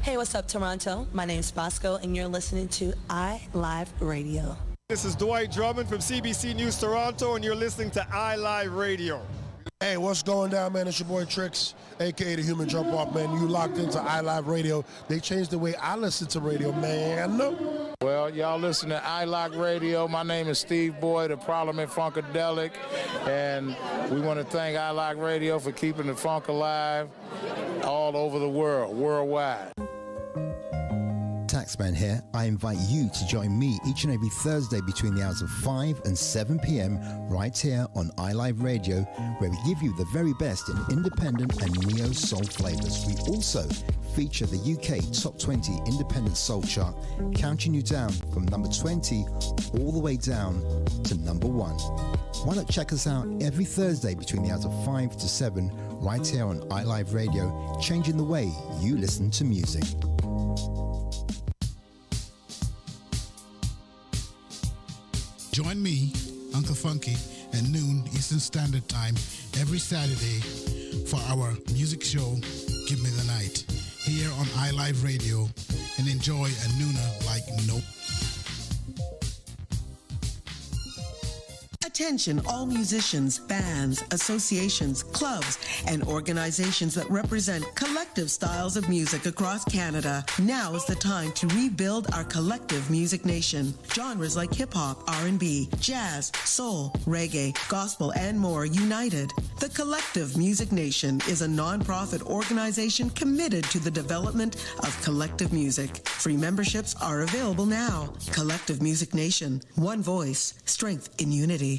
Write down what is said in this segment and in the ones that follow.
Hey, what's up, Toronto? My name's Bosco, and you're listening to iLive Radio. This is Dwight Drummond from CBC News Toronto, and you're listening to iLive Radio. Hey, what's going down, man? It's your boy Trix, a.k.a. the Human Jump Off, man. You locked into iLive Radio. They changed the way I listen to radio, man. Well, y'all listen to iLive Radio. My name is Steve Boyd of Parliament Funkadelic, and we want to thank iLive Radio for keeping the funk alive all over the world, worldwide. Taxman here. I invite you to join me each and every Thursday between the hours of 5 and 7 p.m. right here on iLive Radio, where we give you the very best in independent and neo-soul flavors. We also feature the UK Top 20 Independent Soul Chart, counting you down from number 20 all the way down to number 1. Why not check us out every Thursday between the hours of 5 to 7 right here on iLive Radio, changing the way you listen to music. Join me, Uncle Funky, at noon Eastern Standard Time every Saturday for our music show, Give Me the Night, here on iLive Radio, and enjoy a nooner like no. Attention all musicians, bands, associations, clubs, and organizations that represent collective styles of music across Canada. Now is the time to rebuild our collective music nation. Genres like hip-hop, R&B, jazz, soul, reggae, gospel, and more united. The Collective Music Nation is a non-profit organization committed to the development of collective music. Free memberships are available now. Collective Music Nation. One voice. Strength in unity.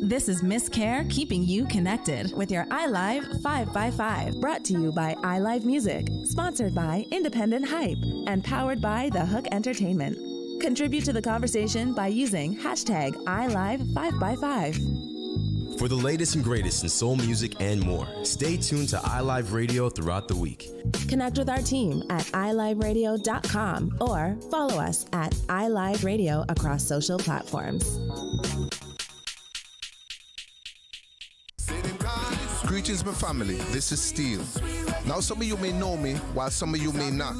This is Miss Care keeping you connected with your iLive 5x5. Brought to you by iLive Music. Sponsored by Independent Hype. And powered by The Hook Entertainment. Contribute to the conversation by using hashtag iLive 5x5. For the latest and greatest in soul music and more, stay tuned to iLive Radio throughout the week. Connect with our team at iliveradio.com or follow us at iLive Radio across social platforms. Greetings, my family. This is Steel. Now, some of you may know me, while some of you may not.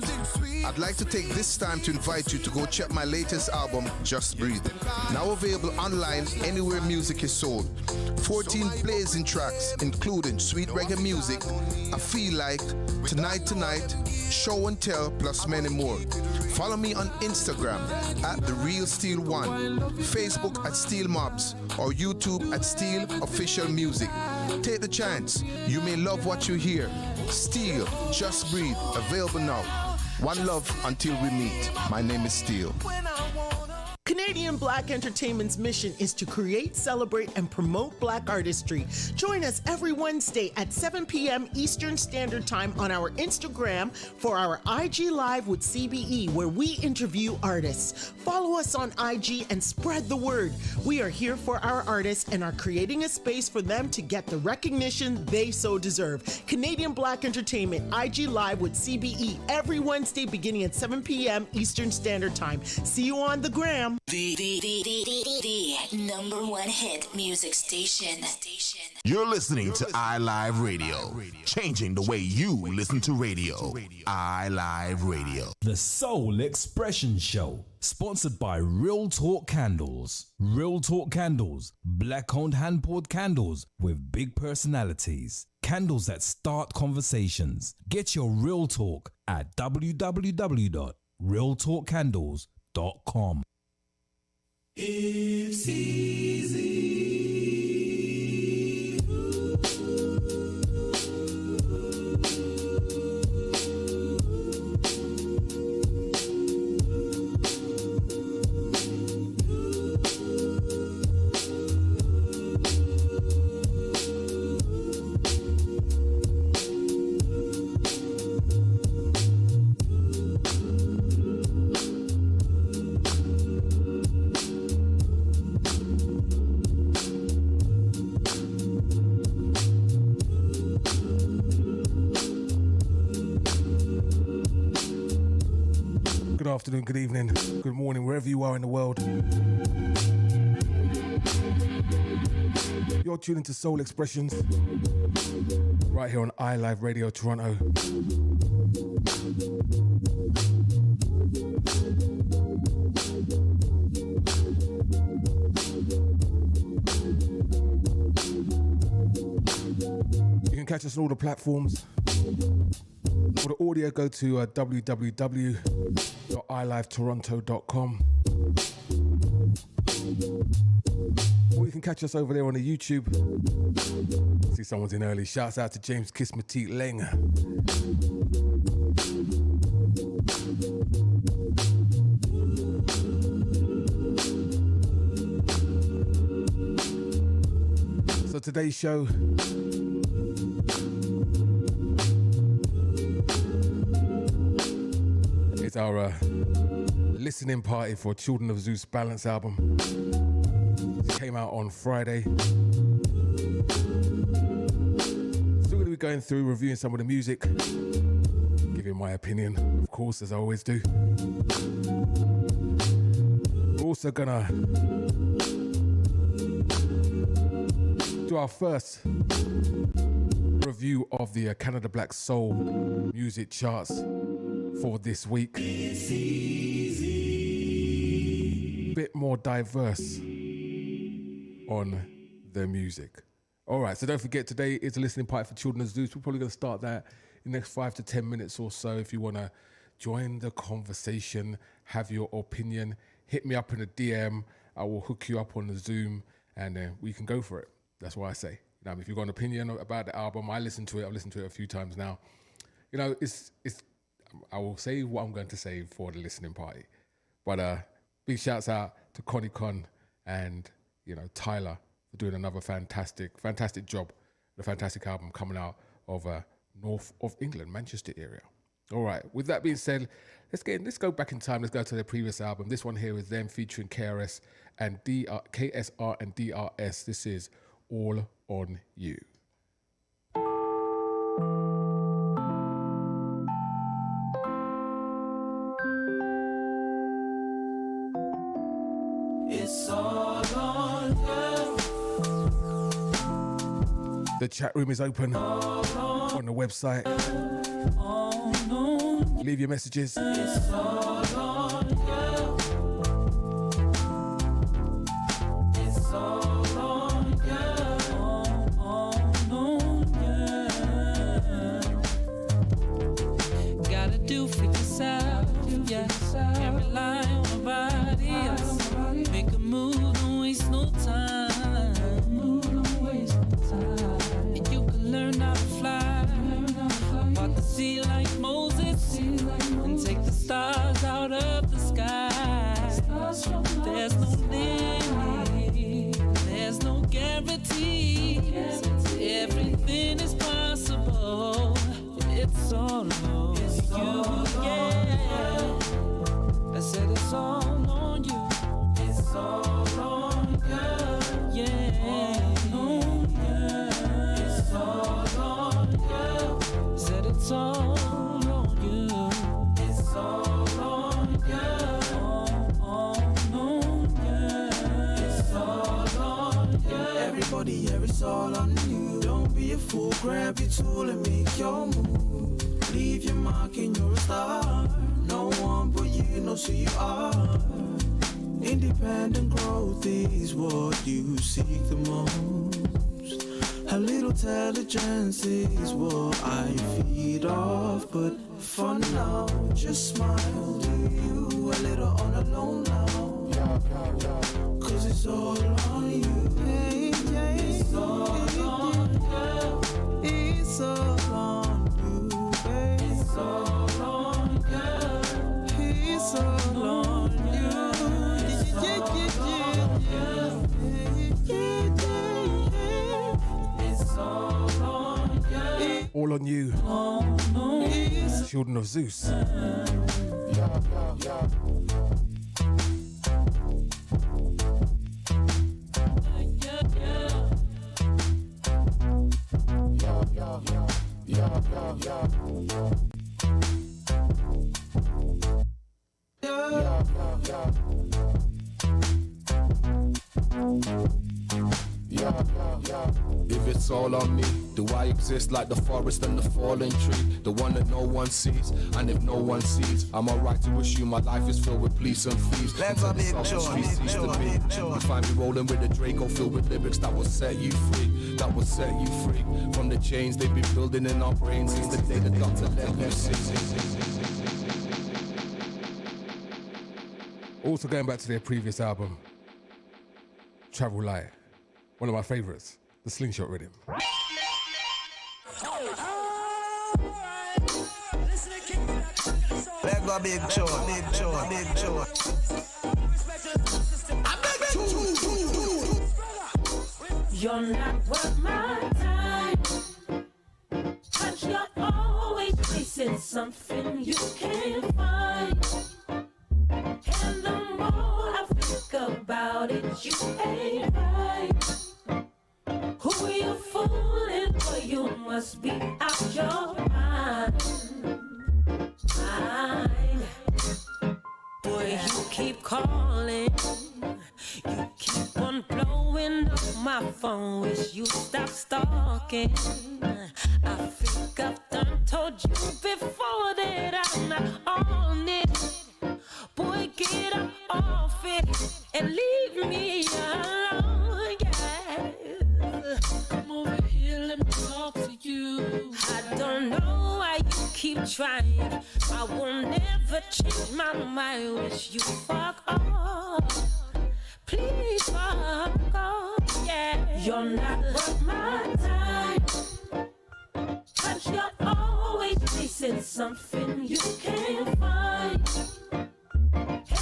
I'd like to take this time to invite you to go check my latest album, Just Breathe. Now available online anywhere music is sold. 14 blazing tracks, including sweet reggae music, I Feel Like, Tonight, Show and Tell, plus many more. Follow me on Instagram at The Real Steel One, Facebook at Steel Mobs, or YouTube at Steel Official Music. Take the chance. You may love what you hear. Steel, Just Breathe, available now. One love until we meet. My name is Steel. Canadian Black Entertainment's mission is to create, celebrate, and promote Black artistry. Join us every Wednesday at 7 p.m. Eastern Standard Time on our Instagram for our IG Live with CBE, where we interview artists. Follow us on IG and spread the word. We are here for our artists and are creating a space for them to get the recognition they so deserve. Canadian Black Entertainment, IG Live with CBE, every Wednesday beginning at 7 p.m. Eastern Standard Time. See you on the gram. The number one hit music station. You're listening to iLive Radio, changing the way you listen to radio. iLive Radio. The Soul Expression Show, sponsored by Real Talk Candles. Real Talk Candles, black-owned hand-poured candles with big personalities. Candles that start conversations. Get your Real Talk at www.realtalkcandles.com. It's easy. Good afternoon, good evening, good morning, wherever you are in the world. You're tuning to Soul Expressions right here on iLive Radio Toronto. You can catch us on all the platforms. For the audio, go to www.ilivetoronto.com. Or you can catch us over there on the YouTube. See someone's in early. Shouts out to James Kismatit Leng. So today's show is our listening party for Children of Zeus Balance album. It came out on Friday. Still going to be going through, reviewing some of the music, giving my opinion, of course, as I always do. We're also gonna do our first review of the Canada Black Soul music charts for this week. Bit more diverse on the music. All right, so don't forget, today is a listening party for Children of Zeus. We're probably going to start that in the next 5 to 10 minutes or so. If you want to join the conversation, have your opinion, hit me up in a DM. I will hook you up on the Zoom, and then we can go for it. That's what I say. You know, if you've got an opinion about the album, I listen to it. I've listened to it a few times now. You know, I will say what I'm going to say for the listening party. But big shouts out to Connie Con and, you know, Tyler for doing another fantastic job. A fantastic album coming out of north of England, Manchester area. All right, with that being said, let's go back in time. Let's go to their previous album. This one here is them featuring KSR and DRS. This is All on You. It's all on you. The chat room is open on the website. Leave your messages. It's all on you. It's all on you. Gotta do for yourself, yeah. Can't rely on nobody else. Make a move, don't waste no time. And you can learn how to fly. Part the sea like Moses, and take the stars out of the sky. There's no limit, there's no guarantee. Everything is possible. It's all on you, yeah. I said it's all on you. It's all on you, yeah. It's all on you. Said it's all on you. It's all on you. It's all on you. Everybody here, it's all on you. Don't be a fool, grab your tool and make your move. Leave your mark and you're a star. No one but you knows who you are. Independent growth is what you seek the most. A little intelligence is what I feed off. But for now, just smile. Do you a little on alone now? Cause it's all on you. It's all on you. It's all on you, babe. It's all on you. It's all on you. It's all on you. All on you. Children of Zeus. If it's it's all on me. Do I exist like the forest and the fallen tree? The one that no one sees, and if no one sees, I'm alright to assume my life is filled with police and thieves. Let's go, big joy, big joy, big joy. You find me rolling with a Draco filled with lyrics that will set you free, that will set you free from the chains they've been building in our brains since the day the doctor let you see. Also going back to their previous album, Travel Light, one of my favorites, the Slingshot Rhythm. Let's go, big joy, big joy, big joy. You're not worth my time, but you're always chasing something you can't find. And the more I think about it, you ain't right. Who you fooling? Boy, you must be out your mind. Boy, you keep calling, you keep on blowing up my phone. Wish you stop stalking. I think I've done told you before that I'm not on it. Boy, get up off it and leave me alone, yeah. Come over here, let me talk to you. I don't know why you keep trying. I will never change my mind. Wish you fuck off. Please fuck off, yeah. You're not worth my time, but you're always chasing something you can't find.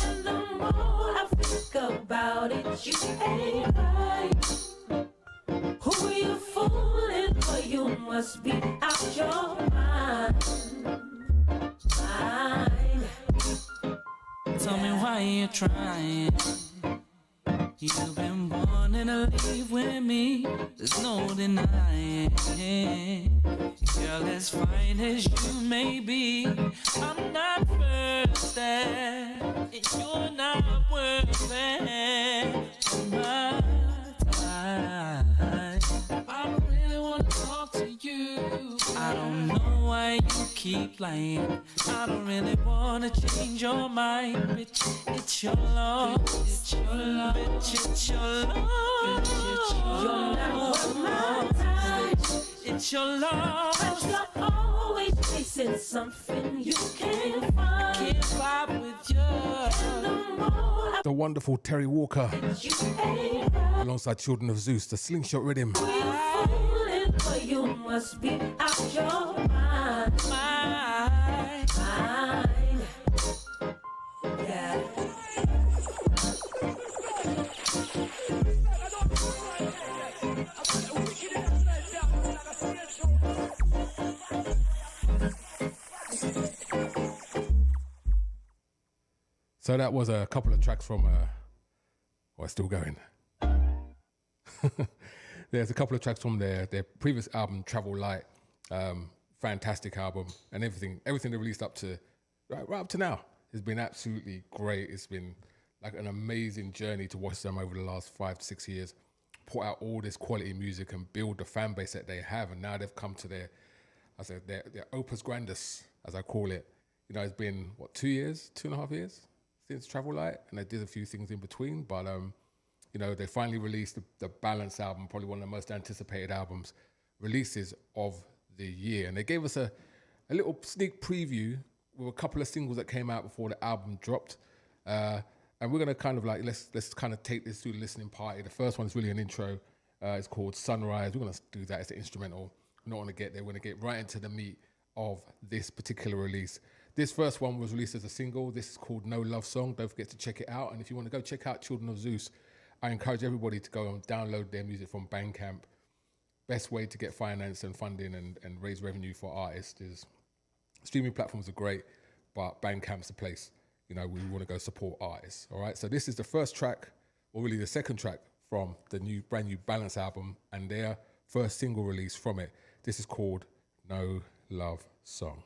And the more I think about it, you ain't right. Who you fooling? Boy, you must be out your mind. Tell me why you're trying. You've been wanting to leave with me, there's no denying. Girl, as fine as you may be, I'm not first there, and you're not worth it. My time, I don't really want to talk to you. I don't know why you keep lying. I don't really want to change your mind, bitch. It's your love, it's your love, bitch. It's your love, bitch. It's your love. You're not worth my time. It's your love, but you're always chasing something you can't find. Can't vibe with you. The wonderful Terry Walker, alongside Children of Zeus, the Slingshot Rhythm. But you must be out your mind. Yeah. So that was a couple of tracks from, it's still going. There's a couple of tracks from their previous album, Travel Light. Fantastic album, and everything they released up to right up to now has been absolutely great. It's been like an amazing journey to watch them over the last 5 to 6 years, put out all this quality music and build the fan base that they have. And now they've come to their opus grandis, as I call it. You know, it's been 2.5 years since Travel Light, and they did a few things in between, but you know, they finally released the Balance album, probably one of the most anticipated releases of the year. And they gave us a little sneak preview with a couple of singles that came out before the album dropped. And we're gonna kind of like, let's kind of take this to the listening party. The first one is really an intro. It's called Sunrise. We're gonna do that as an instrumental. We're not gonna get there. We're gonna get right into the meat of this particular release. This first one was released as a single. This is called No Love Song. Don't forget to check it out. And if you want to go check out Children of Zeus, I encourage everybody to go and download their music from Bandcamp. Best way to get finance and funding and raise revenue for artists is streaming platforms are great, but Bandcamp's the place. You know, we want to go support artists. All right. So this is the first track, or really the second track from the brand new Balance album and their first single release from it. This is called No Love Song.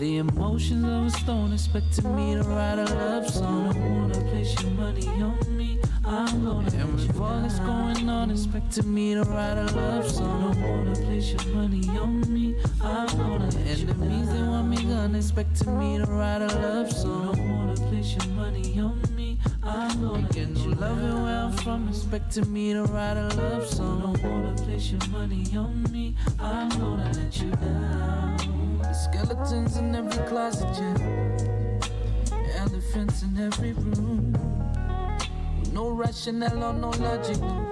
The emotions of a stone expecting me to write a love song. Don't wanna place your money on me, I'm gonna. And with all that's going on, expecting me to write a love song. Don't wanna place your money on me, I'm gonna. Enemies, they want me gone, expecting me to write a love song. Don't wanna place your money on me, I'm gonna. Get no loving where I'm from, expecting me to write a love song. Don't wanna place your money on me, I'm gonna let you down. The skeletons in every closet, yeah. Elephants in every room. No rationale or no logic, no.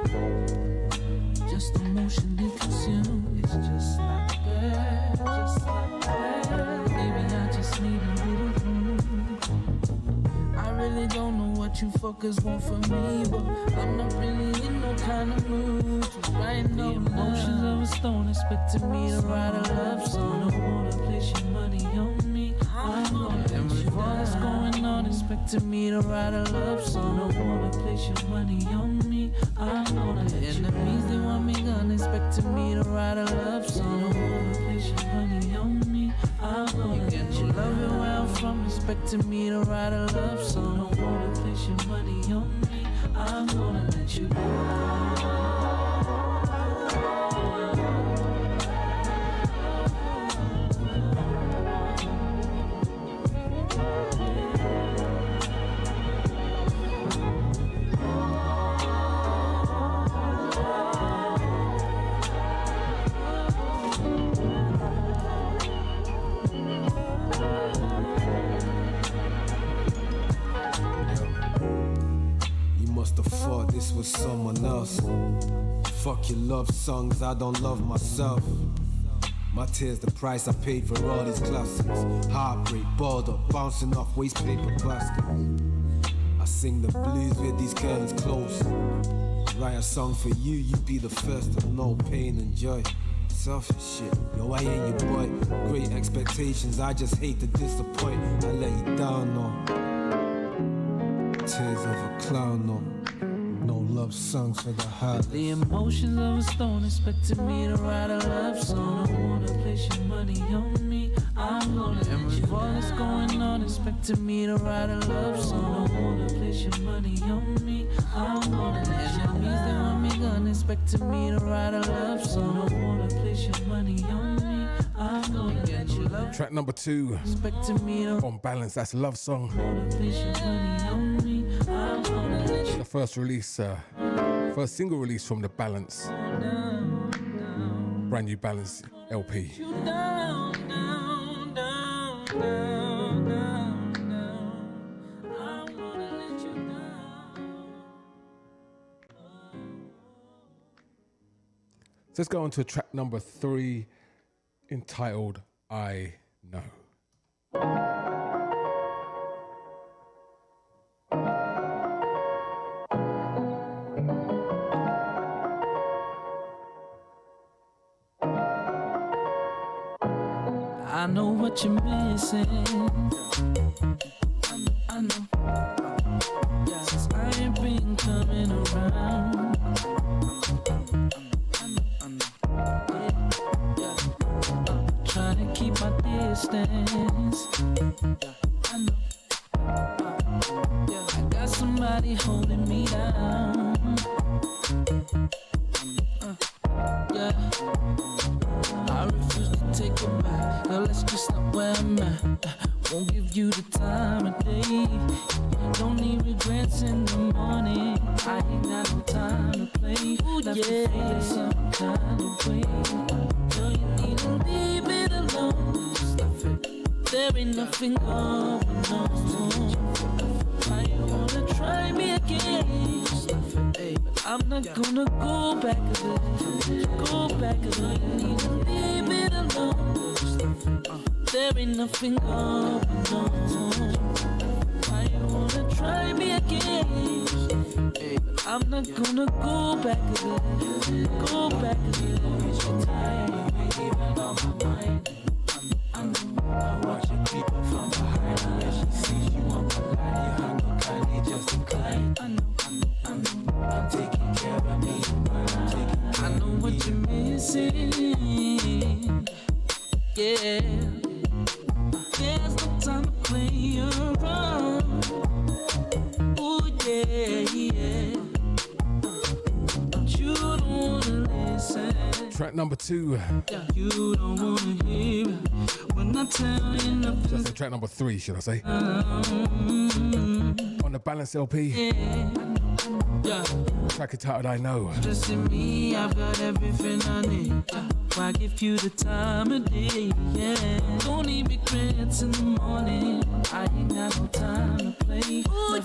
Just emotionally consumed. It's just like that, just like that. Maybe I just need a little room. I really don't know what you fuckers want from me, but I'm not really in no kind of mood to write no emotions of a stone, expecting me to write a love song. Don't wanna place your money on me, I'm gonna. And with all that's going on, expecting me to write a love song. Don't wanna place your money on me, I'm gonna. Enemies, they want me gone, expecting me to write a love song. Don't wanna place your money on me, I'm gonna. Get your loving where I'm from, expecting me to write a love song. Don't wanna place your money on me, I'm gonna let you go. Thought this was someone else. Fuck your love songs, I don't love myself. My tears, the price I paid for all these classics. Heartbreak, balled up, bouncing off waste paper baskets. I sing the blues with these curtains close. Write a song for you, you be the first to know pain and joy. Selfish shit, yo, I ain't your boy. Great expectations, I just hate to disappoint. I let you down, no. Tears of a clown, no. No love songs for the heart. The emotions of a stone expecting me to write a love song. Don't wanna place your money on me, I'm gonna. And with all that's going on, expecting me to write a love song. Don't wanna place your money on me, I'm gonna. Enemies, they want me gone, expecting me to write a love song. Don't wanna place your money on me, I'm gonna. Get your love. Track number 2 on Balance, that's Love Song. The first release, first single release from the Balance, brand new Balance LP. So let's go on to track number 3, entitled I Know. I know what you're missing. I know. Since I ain't been coming around. Trying to keep my distance. I know. I got somebody holding me down. Yeah. I refuse to take it back. Girl, let's just stop where I'm at. Won't give you the time of day. Don't need regrets in the morning. I ain't got no time to play. Ooh, yeah, some kind of way. Girl, you need to leave it alone. Stuff it. There ain't nothing going on. Why you wanna try me again? Stuff it. But I'm not gonna go back again. Go back again. You need to leave it alone. There ain't nothing going on. Why you wanna try me again? But I'm not gonna go back again. Go back again. You're tired, even on my mind. I watch you creep up from behind. Yeah, she sees you on my line. You hang up kindly, just decline. I know. I'm taking care of me. I know what you're missing. Yeah. Track number 2. You don't wanna hear it when I tell you nothing. Should I say track number 3, should I say? On the Balance LP. Yeah. Track entitled I Know. Just in me, I've got everything I need. Why give you the time of day? Yeah. Don't need regrets in the morning. I ain't got no time to play. Ooh,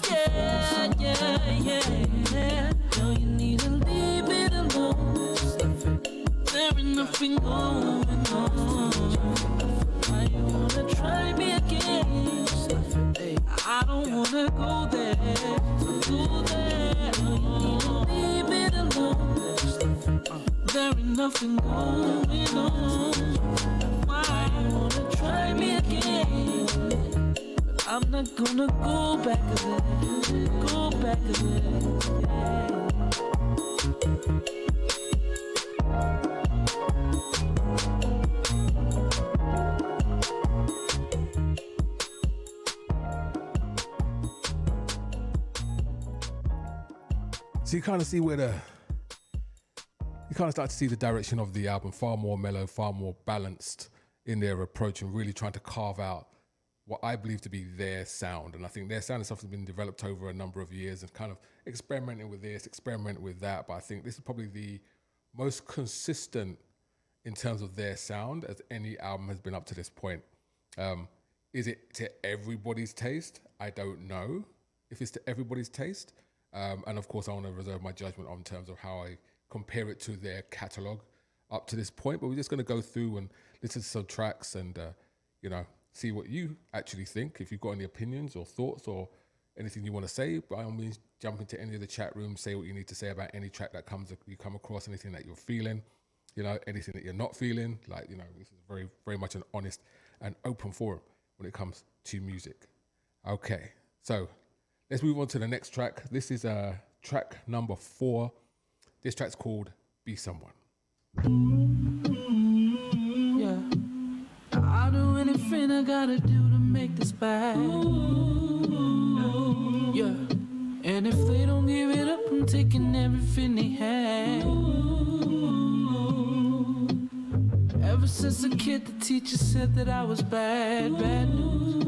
yeah. Girl, you need to leave it alone. There ain't nothing going on. Why you wanna try me again? I don't wanna go there. Leave it alone. There ain't nothing going on. Why you wanna try me again? But I'm not gonna go back again. Yeah. So you kind of see you kind of start to see the direction of the album, far more mellow, far more balanced in their approach and really trying to carve out what I believe to be their sound. And I think their sound and stuff has been developed over a number of years and kind of experimenting with this, experimenting with that. But I think this is probably the most consistent in terms of their sound as any album has been up to this point. Is it to everybody's taste? I don't know if it's to everybody's taste. And of course, I want to reserve my judgment on terms of how I compare it to their catalogue up to this point. But we're just going to go through and listen to some tracks and, see what you actually think. If you've got any opinions or thoughts or anything you want to say, by all means, jump into any of the chat rooms, say what you need to say about any track that you come across, anything that you're feeling, anything that you're not feeling. This is very, very much an honest and open forum when it comes to music. Okay, so let's move on to the next track. This is track number 4. This track's called Be Someone. Yeah. I'll do anything I gotta do to make this back. Yeah. And if they don't give it up, I'm taking everything they had. Ever since a kid, the teacher said that I was bad news.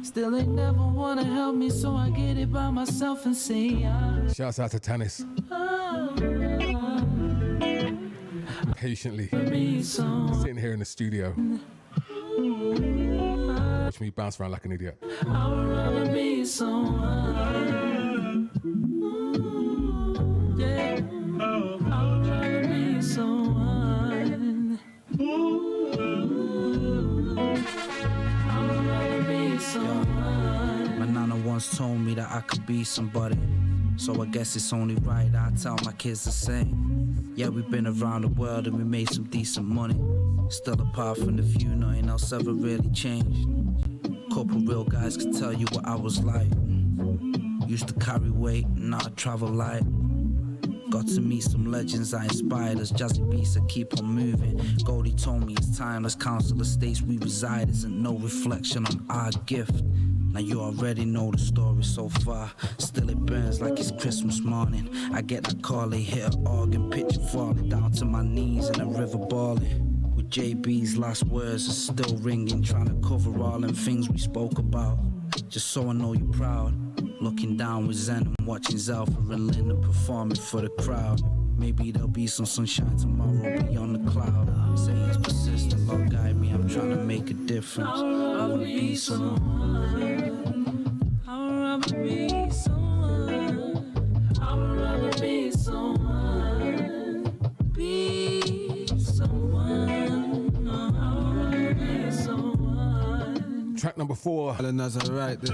Still they never wanna help me, so I get it by myself and say Shouts out to Tanis. Patiently sitting here in the studio. Watch me bounce around like an idiot. I would rather be someone. Yeah. I would rather be someone. I would rather be someone. My nana once told me that I could be somebody. So I guess it's only right I tell my kids the same. Yeah, we've been around the world and we made some decent money. Still apart from the few, nothing else ever really changed. Couple real guys could tell you what I was like. Used to carry weight, now I travel light. Got to meet some legends that inspired us. Jazzy beats that keep on moving. Goldie told me it's timeless. Council estates we reside isn't no reflection on our gift. Now you already know the story so far. Still it burns like it's Christmas morning. I get that call, they hit an organ, picture falling down to my knees in a river bawling. With JB's last words are still ringing, trying to cover all them things we spoke about. Just so I know you're proud. Looking down with Zen and watching Zelfa and Linda performing for the crowd. Maybe there'll be some sunshine tomorrow beyond the cloud. Saying it's persistent, Lord guide me, I'm trying to make a difference. I wanna be someone. I would rather be someone. I would rather be someone. Be someone. I would rather be someone. Track number 4. And as I write this,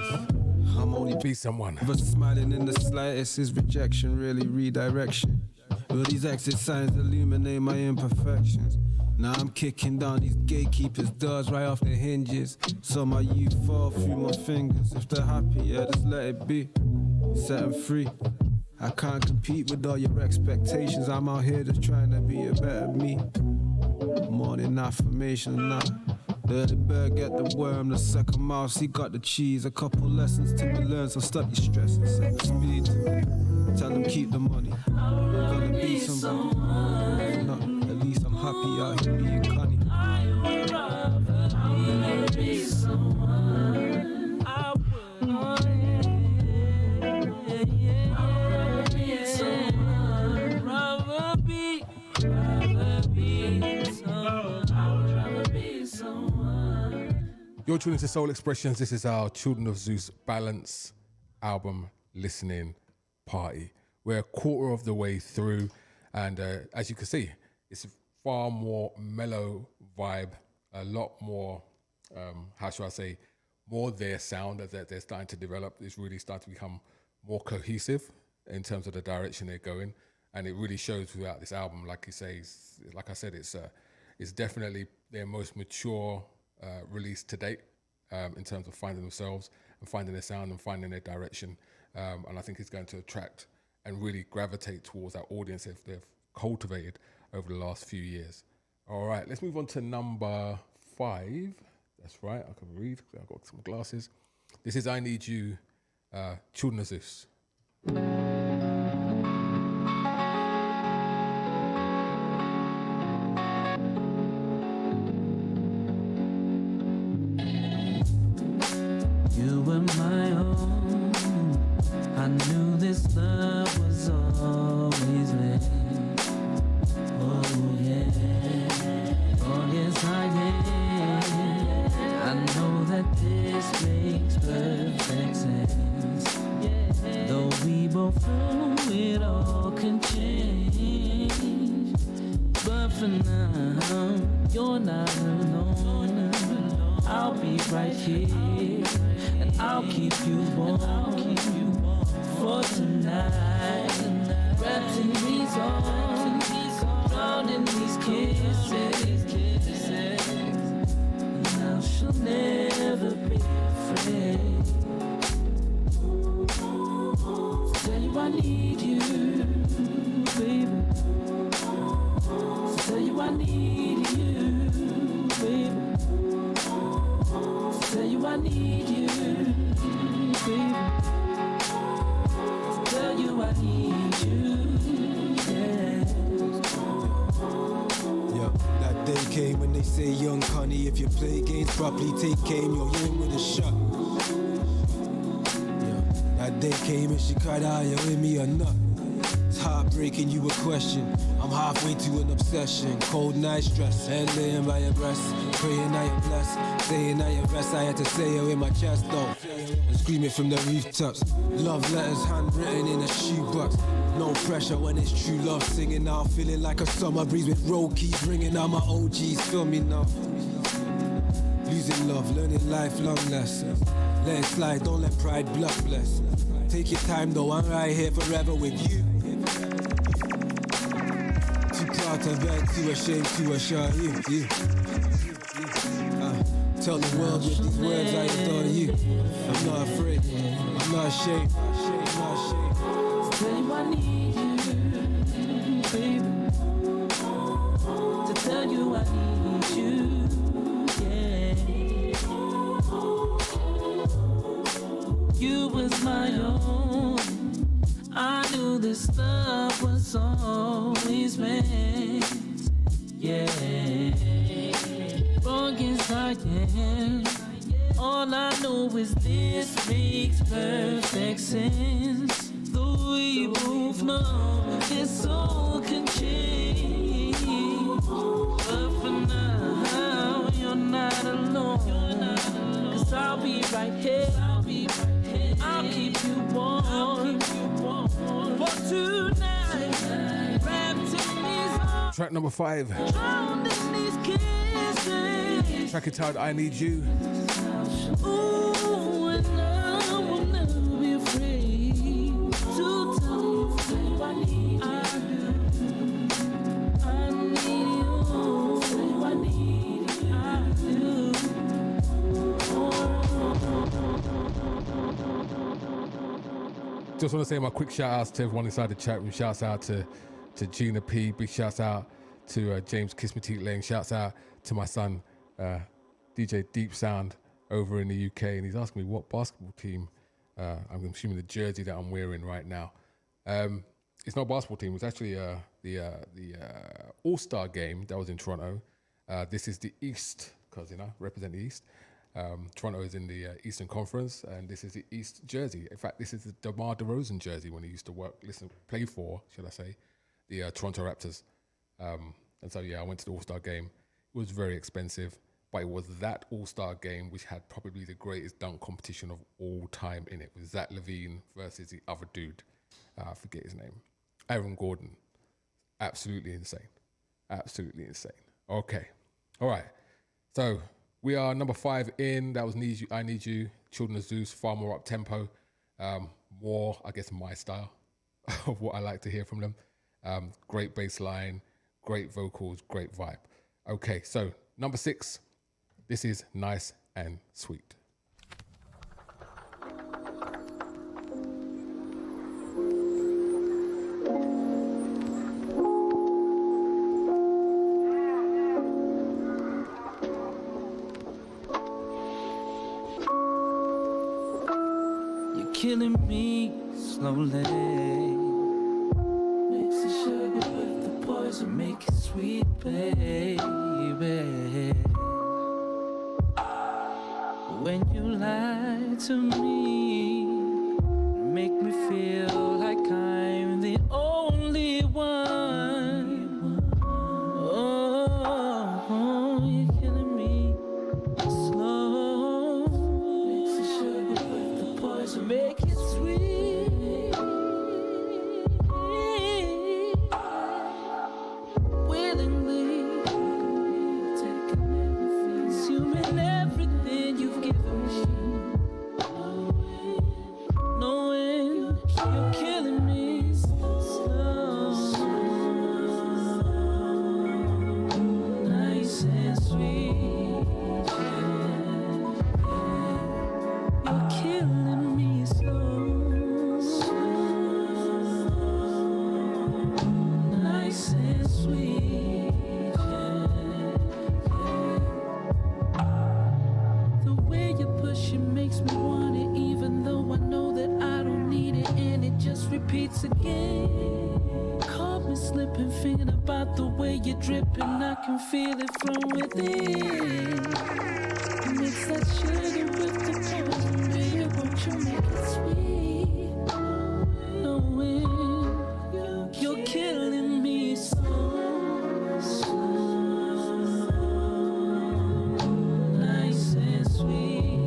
I'm only Be Someone. But smiling in the slightest is rejection, really redirection. Will these exit signs illuminate my imperfections? Now I'm kicking down these gatekeepers' doors right off the hinges. So my youth fall through my fingers. If they're happy, yeah, just let it be. Set them free. I can't compete with all your expectations. I'm out here just trying to be a better me. Morning affirmation now. The early bird get the worm, the second mouse, he got the cheese. A couple lessons to be learned, so stop your stress and set the speed. Tell them keep the money. I'm gonna be someone. If not, at least I'm happy out here being cunning. I would rather be someone. I would rather be someone. Rather be someone. I would rather be someone. You're tuning to Soul Expressions. This is our Children of Zeus Balance album listening party. We're a quarter of the way through, and as you can see, it's a far more mellow vibe, a lot more, how shall I say, more their sound that they're starting to develop is really starting to become more cohesive in terms of the direction they're going, and it really shows throughout this album. Like I said, it's definitely their most mature release to date in terms of finding themselves and finding their sound and finding their direction. And I think it's going to attract and really gravitate towards that audience that they've cultivated over the last few years. All right, let's move on to number 5. That's right, I can read. I've got some glasses. This is I Need You, Children of Zeus. You were my own. I knew this love was always there. Oh yeah. Oh yes I am. I know that this makes perfect sense. Though we both know it all can change. But for now, you're not alone. I'll be right here. I'll keep you warm for tonight. Wrapped in these arms, drowned in these kisses. Now she'll never be afraid. Tell you I need you, baby. Tell you I need you, baby. Tell you I need you, baby. Tell you I need you, yeah. Yeah, that day came when they say, young honey, if you play games properly, take aim, you're in with a shot. Yeah, that day came and she cried out, you in me or not? It's heartbreaking, you a question. I'm halfway to an obsession. Cold night stress, and laying by your breast, praying I am blessed, saying I am rest. I had to say it in my chest though, and screaming from the rooftops. Love letters handwritten in a shoebox. No pressure when it's true love, singing out, feeling like a summer breeze with roll keys ringing out. My OGs feel me now. Losing love, learning lifelong lessons. Let it slide, don't let pride blood bless. Take your time though, I'm right here forever with you. Too proud to beg, too ashamed to assure you. Tell the world with these words I adore you. I'm not afraid, I'm not ashamed. Tell you I need you, baby. To tell you I need you, yeah. You was my own. I knew this love was always meant, yeah. Wrong as I am, all I know is this makes perfect sense. Though we both know this all can change, but for now you're not alone. 'Cause I'll be right here. I'll keep you warm for tonight. Wrapped in these arms, Track number 5. drowned in these kisses. Track entitled I Need You. Ooh, and I will never be afraid to tell you I need you. I need you. I need you. I do. Just want to say my quick shout outs to everyone inside the chat room. Shouts out to Gina P. Big shouts out to James Kismatique Lane. Shouts out to my son DJ Deep Sound over in the UK, and he's asking me what basketball team. I'm assuming the jersey that I'm wearing right now. It's not a basketball team. It's actually the All-Star game that was in Toronto. This is the East, because represent the East. Toronto is in the Eastern Conference, and this is the East jersey. In fact, this is the DeMar DeRozan jersey when he used to play for, should I say, the Toronto Raptors. And so, I went to the All-Star game. It was very expensive, but it was that All-Star game which had probably the greatest dunk competition of all time in it. It was Zach LaVine versus the other dude. I forget his name. Aaron Gordon. Absolutely insane. Absolutely insane. Okay. All right. So we are number 5 in. That was Need You, I Need You, Children of Zeus, far more up-tempo. More, I guess, my style of what I like to hear from them. Great bass line, great vocals, great vibe. Okay, so number 6. This is Nice and Sweet. Killing me slowly. Mix the sugar with the poison, make it sweet, baby. When you lie to me, make me feel like I'm the only one. Oh, you're killing me slow. Mix the sugar with the poison, make it sweet. Willingly taking everything, consuming everything you've given me. Knowing you're killing me slow. Nice and sweet, you're killing me slow. Nice and sweet, the way you push it makes me want it, even though I know that I don't need it, and it just repeats again. Caught me slipping, thinking about the way you're dripping. I can feel it from within. Mix that sugar with the poison, baby, won't you make it sweet? Knowing you're killing me slow, nice and sweet.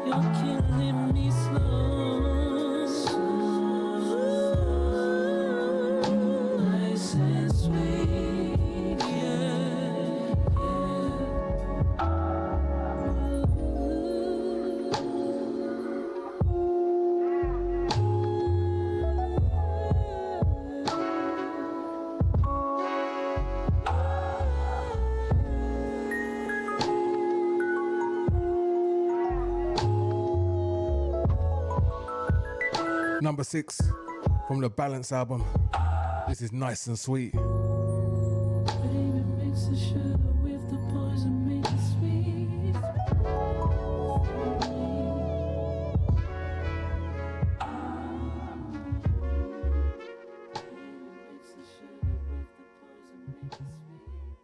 You're killing me slow, nice and sweet. Number 6 from the Balance album. This is Nice and Sweet. Baby, mix the sugar with the poison, make it sweet.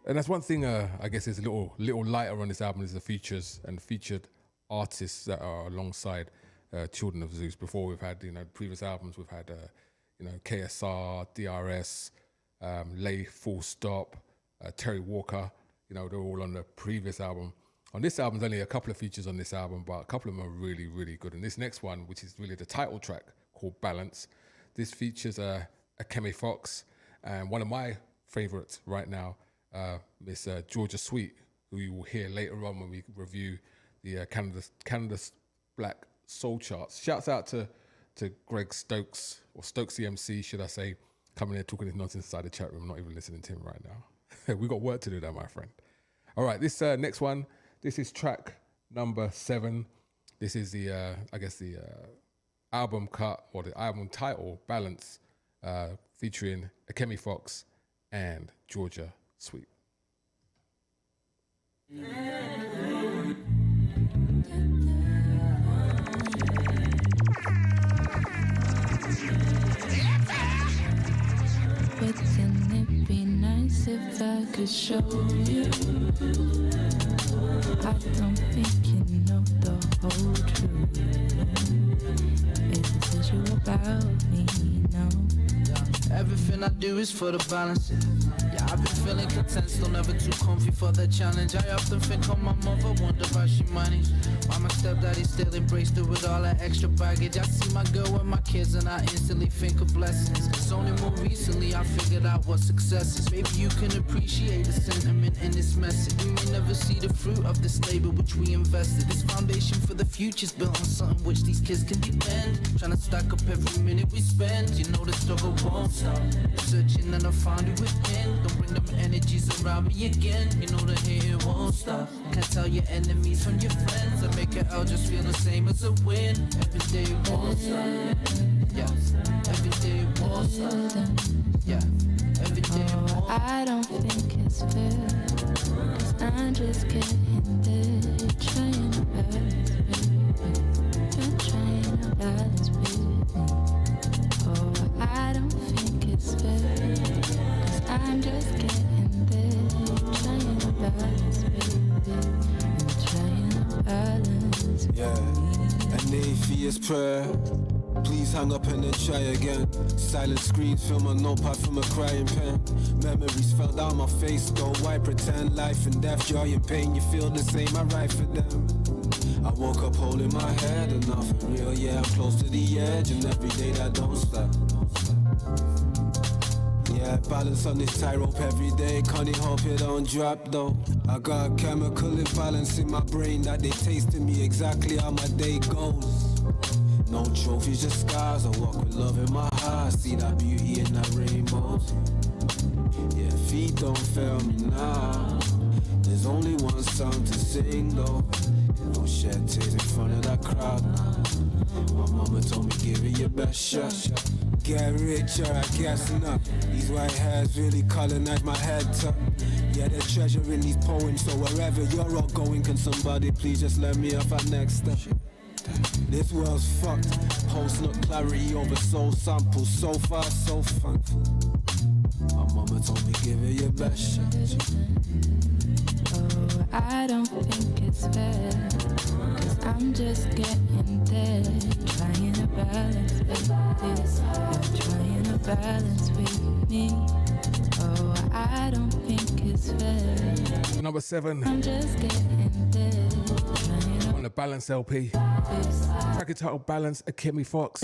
And that's one thing I guess is a little lighter on this album is the features and featured artists that are alongside Children of Zeus. Before we've had, previous albums, we've had, KSR, DRS, Lay Full Stop, Terry Walker, they're all on the previous album. On this album, there's only a couple of features on this album, but a couple of them are really, really good. And this next one, which is really the title track called Balance, this features a Kemi Fox and one of my favorites right now, Miss Georgia Sweet, who you will hear later on when we review the Canada's Black Soul Charts. Shouts out to Greg Stokes, or Stokesy MC, should I say, coming here talking his nonsense inside the chat room. I'm not even listening to him right now. We got work to do there, my friend. All right, this next one, this is track number 7. This is the, the album cut, or the album title, Balance, featuring Kemi Fox and Georgia Sweet. Wouldn't it be nice if I could show you? I don't think you know the whole truth. It's just you about me, no. Everything I do is for the balance. Yeah, I've been feeling content, still never too comfy for the challenge. I often think on my mother, wonder how she managed. Why my stepdaddy still embraced her with all that extra baggage. I see my girl with my kids and I instantly think of blessings. It's only more recently I figured out what success is. Maybe you can appreciate the sentiment in this message. We may never see the fruit of this labor which we invested. This foundation for the future's built on something which these kids can depend. Trying to stack up every minute we spend. You know the struggle won't stop. Searching and I found you within. Don't bring them energies around me again. You know the hate won't stop. Can't tell your enemies from your friends. I make it out just feel the same as a win. Every day it won't stop. Yeah, every day it won't stop. Yeah, every day it won't stop. I don't think it's fair, 'cause I'm just getting there. Trying to balance with me. You're trying to balance with me. Oh, I don't think it's fair, 'cause I'm just getting there. Trying to balance with me. Trying to balance with Yeah, an atheist prayer. Please hang up and then try again. Silent screens, film a notepad from a crying pen. Memories fell down my face, though why pretend? Life and death, joy and pain, you feel the same, I write for them. I woke up holding my head, and now for real, yeah, I'm close to the edge, and every day that don't stop. Yeah, balance on this tightrope every day, can't hope it don't drop though. I got a chemical imbalance in my brain that they tasting me exactly how my day goes. No trophies, just scars. I walk with love in my heart. See that beauty in that rainbows. Yeah, feet don't fail me now. There's only one song to sing though. Don't shed tears in front of that crowd now. My mama told me give it your best shot. Get richer, I guess not. These white hairs really colonize my head top. Yeah, there's treasure in these poems. So wherever you're all going, can somebody please just let me off at next step? This world's fucked. Post not clarity over soul samples. So far, so thankful. My mama told me give it your best shot. Oh, I don't think it's fair, 'cause I'm just getting there. Trying to balance with this. You're trying to balance with me. Oh, I don't think it's fair. Number 7. I'm just getting there. On the Balance LP. Track entitled Balance, Akemi Fox.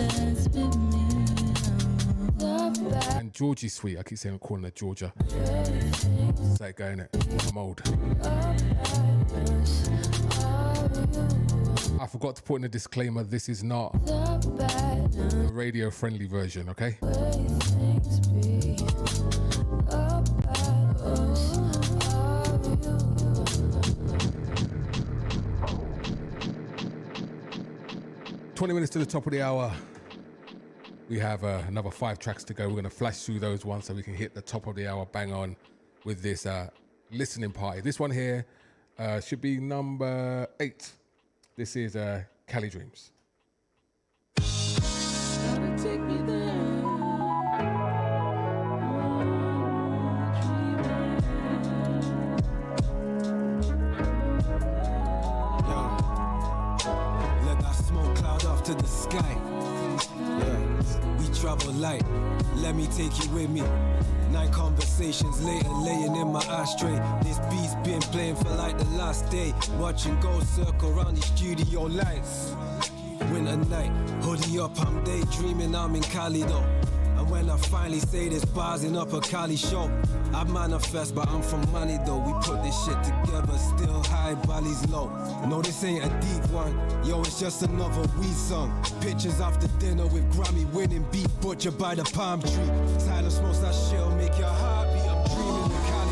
And Georgie Sweet. I keep saying I'm calling her Georgia. It's like going it. I'm old. I forgot to put in a disclaimer, this is not a radio friendly version, okay? 20 minutes to the top of the hour. We have another 5 tracks to go. We're going to flash through those ones so we can hit the top of the hour bang on with this listening party. This one here should be number 8. This is Cali Dreams. Take me there. To the sky. Yeah. We travel light. Let me take you with me. 9 conversations later, laying in my ashtray. This beat's been playing for like the last day. Watching gold circle around the studio lights. Winter night, hoodie up, I'm daydreaming, I'm in Cali though. And when I finally say this bar's in Upper Cali show, I manifest, but I'm from money though. We put this shit together, still high, valleys low. No, this ain't a deep one. Yo, it's just another weed song. Pictures after dinner with Grammy winning beat butcher by the palm tree. Tyler smokes that shit'll make your heart beat. I'm dreaming in Cali.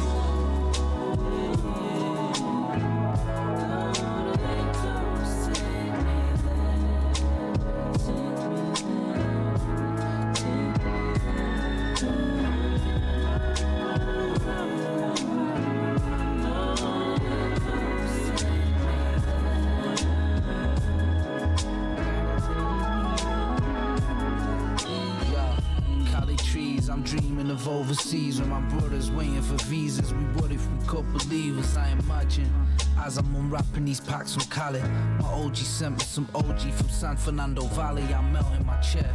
I'm dreaming of overseas when my brother's waiting for visas. We would if we could believe us, I imagine. As I'm unwrapping these packs from Cali, my OG sent me some OG from San Fernando Valley. I'm melting my chair.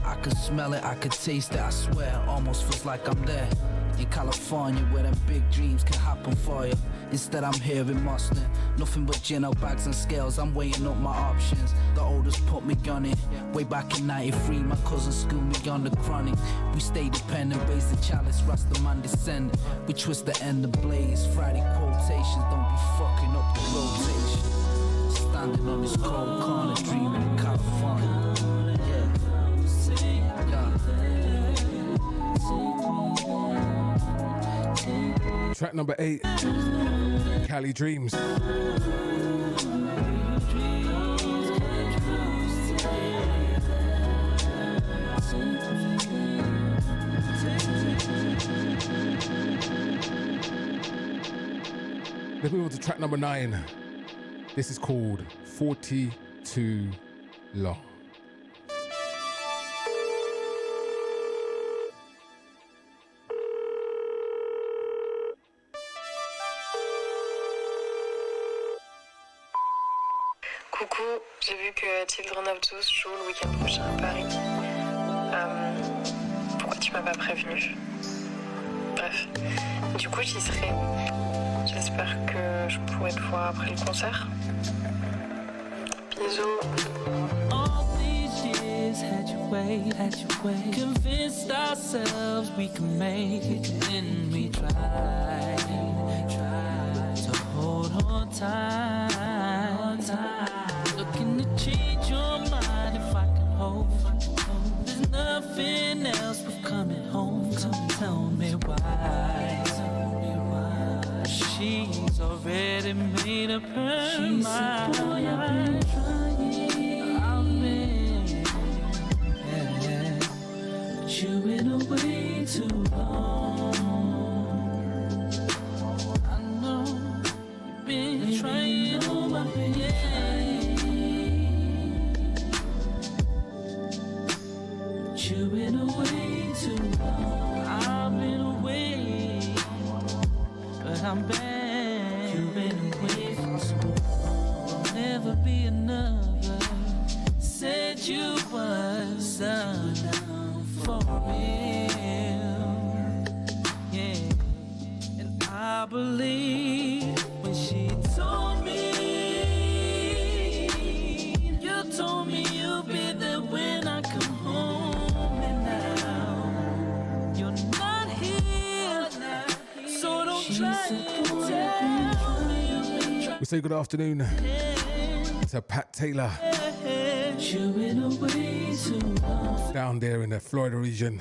I could smell it, I could taste it, I swear. Almost feels like I'm there in California, where them big dreams can happen for you. Instead I'm here in Mustang, nothing but gin out bags and scales. I'm weighing up my options. The oldest put me on it. Way back in 93, my cousin schooled me on the chronic. We stay dependent, raise the chalice, Rasta man descend. We twist the end of blaze. Friday quotations, don't be fucking up the rotation. Standing on this cold corner, dreaming in California. Track number 8, Cali Dreams. Let's move on to track number 9. This is called 42 Long. Coucou, j'ai vu que Children of Zeus joue le week-end prochain à Paris. Pourquoi tu m'as pas prévenu? Bref, du coup j'y serai. J'espère que je pourrai te voir après le concert. Bisous. All these years had your way. Convinced ourselves we can make it, and we tried to hold on tight. Looking to change your mind if I can hold. There's nothing else but coming home. Come tell me why. She's already made up her mind. Said, boy, I've been trying. But you've been away too long. I know you've been trying on my But you've been away too long. I've been away, but I'm back. You've been away for so long. There'll never be another. Said you was done for real. Yeah, and I believe when she told me. You told me you'll be there when I come home, and now you're not here. So don't try and tell me you've been trying. We say good afternoon to Pat Taylor down there in the Florida region.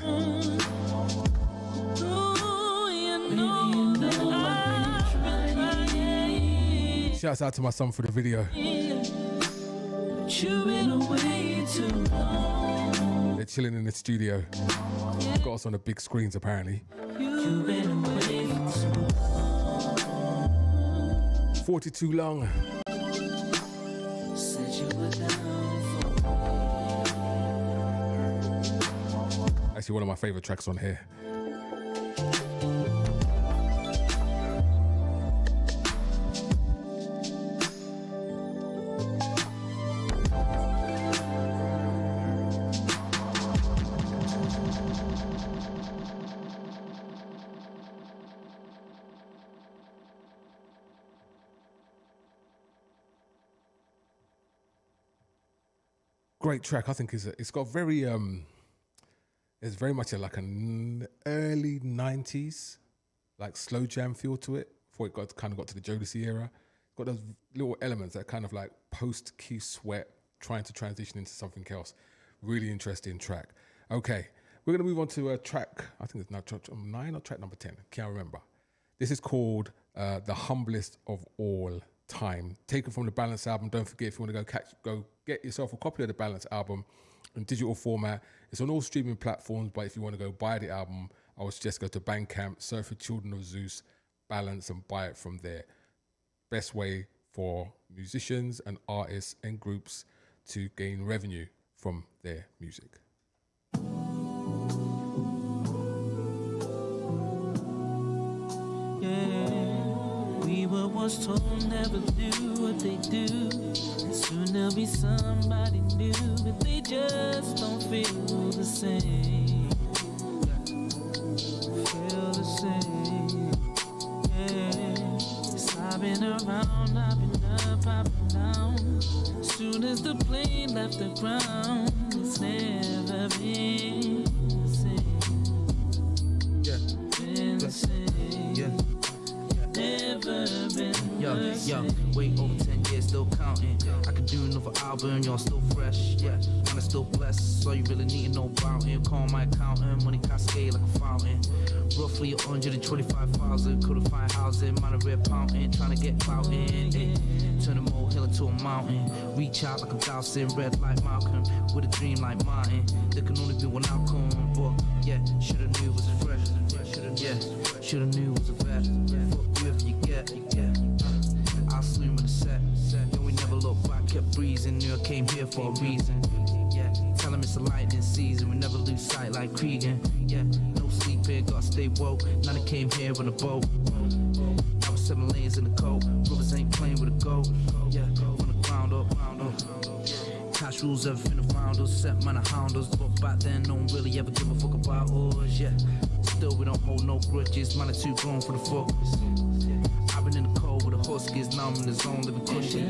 Shouts out to my son for the video. They're chilling in the studio. Got us on the big screens apparently. 42 Long. Actually, one of my favorite tracks on here. Great track. I think it's got very it's very much like an early 90s like slow jam feel to it before it got to the Jodeci era. Got those little elements that kind of like post Keith Sweat trying to transition into something else. Really interesting track. Okay, we're gonna move on to a track. I think it's now track 9 or track number 10. Can't remember. This is called The Humblest of All Time, taken from the Balance album. Don't forget, if you want to go get yourself a copy of the Balance album in digital format. It's on all streaming platforms, but if you want to go buy the album, I would suggest go to Bandcamp, search for Children of Zeus, Balance, and buy it from there. Best way for musicians and artists and groups to gain revenue from their music. Yeah, we were once told never do what they do, and soon there'll be somebody new, but they just don't feel the same. Feel the same. Yeah, 'cause I've been around, I've been up, I've been down. Soon as the plane left the ground, it's never been the same. Been the same. Never been the same. Wait over 10 years, still counting. I could do another album, you're still fresh. Yeah, man, I'm still blessed. So you really need to know about it. Call my accountant, money cascade like a fountain. Roughly 125,000, couldn't find housing. Man, a red mountain, trying to get out in. Turn a molehill into a mountain. Reach out like a dowsing, red like Malcolm. With a dream like Martin. There can only be one outcome. But yeah, shoulda knew was fresh. Shoulda knew was a vet. Fuck you if you get. I'll swim with a set. Then we never look back, kept breezing. Knew I came here for a reason. Yeah, tell him it's a lightning season. We never lose sight like Cregan. Yeah, no sleeping, gotta stay woke. Now they came here on a boat. Now we're 7 lanes in the coat. Brothers ain't playing with a goat. Yeah, from the ground up. Cash rules everything around us. Set man a hound us. But back then, no one really ever give a fuck about us. Yeah, still we don't hold no grudges. Man are too grown for the focus. I've been in the cold with the huskies. Now I'm in the zone living cushy.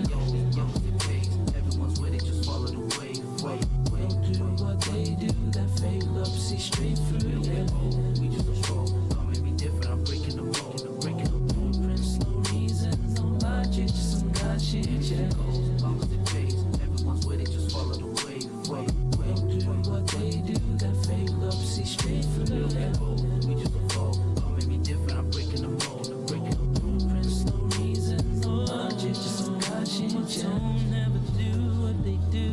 Everyone's with it, just follow the wave. Don't do what they do, that fake love, see straight through it. We just don't fall. Don't make me different, I'm breaking the mold. Blueprints, no reason, no logic, just some God shit, yeah. Long as it pays, everyone's with it, just follow the wave. Don't do what they do, that fake love, see straight through it. We just don't fall. Don't make me different, I'm breaking the mold. Blueprints, no reason, no logic, just some God shit, yeah. Don't never do what they do,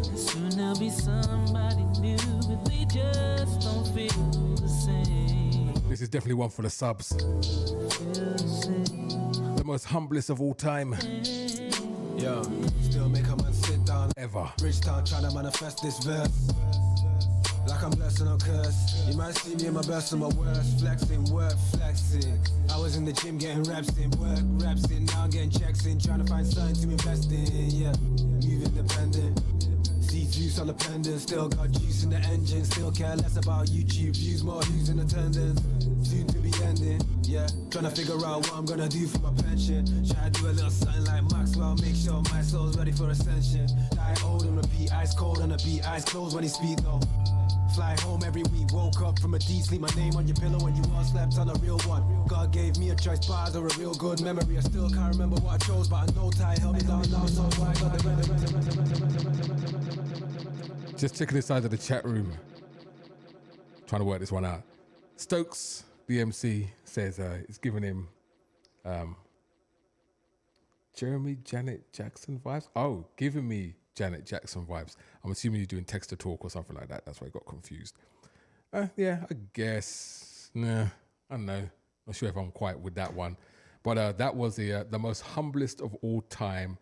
and soon there'll be somebody new, but they just don't feel the same. This is definitely one for the subs. The most humblest of all time. Yeah, still make a man sit down. Ever. Bridgetown trying to manifest this verse. Like I'm blessed and I'm cursed. You might see me in my best and my worst. Flexing, work, flexing. I was in the gym getting reps in, work, reps in. Now I'm getting checks in, trying to find something to invest in. Yeah, move independent. See juice on the pendant. Still got juice in the engine. Still care less about YouTube views, more views in attendance. Soon to be ending. Yeah, trying to figure out what I'm gonna do for my pension. Try to do a little something like Maxwell. Make sure my soul's ready for ascension. Die old and repeat, ice cold on the beat. Eyes closed when he speak though. Fly home every week, woke up from a deep sleep. My name on your pillow when you all slept on a real one. God gave me a choice, bars or a real good memory. I still can't remember what I chose, but I know Ty held me down now, so I got the Just checking the side of the chat room. Trying to work this one out. Stokes, the MC, says it's giving him Jeremy Janet Jackson vibes. Oh, giving me Janet Jackson vibes. I'm assuming you're doing text to talk or something like that. That's why I got confused. Yeah, I guess. Nah, I don't know. Not sure if I'm quite with that one. But that was the most humblest of all time,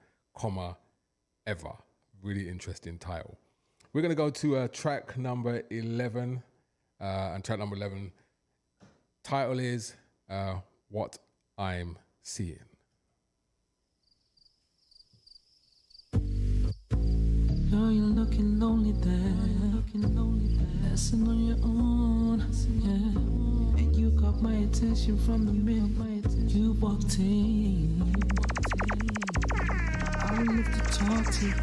ever. Really interesting title. We're going to go to track number 11. And track number 11, title is What I'm Seeing. Girl, you're looking lonely there. Messing on your own, yeah. And you got my attention from the minute you walked in. I would love to talk to you.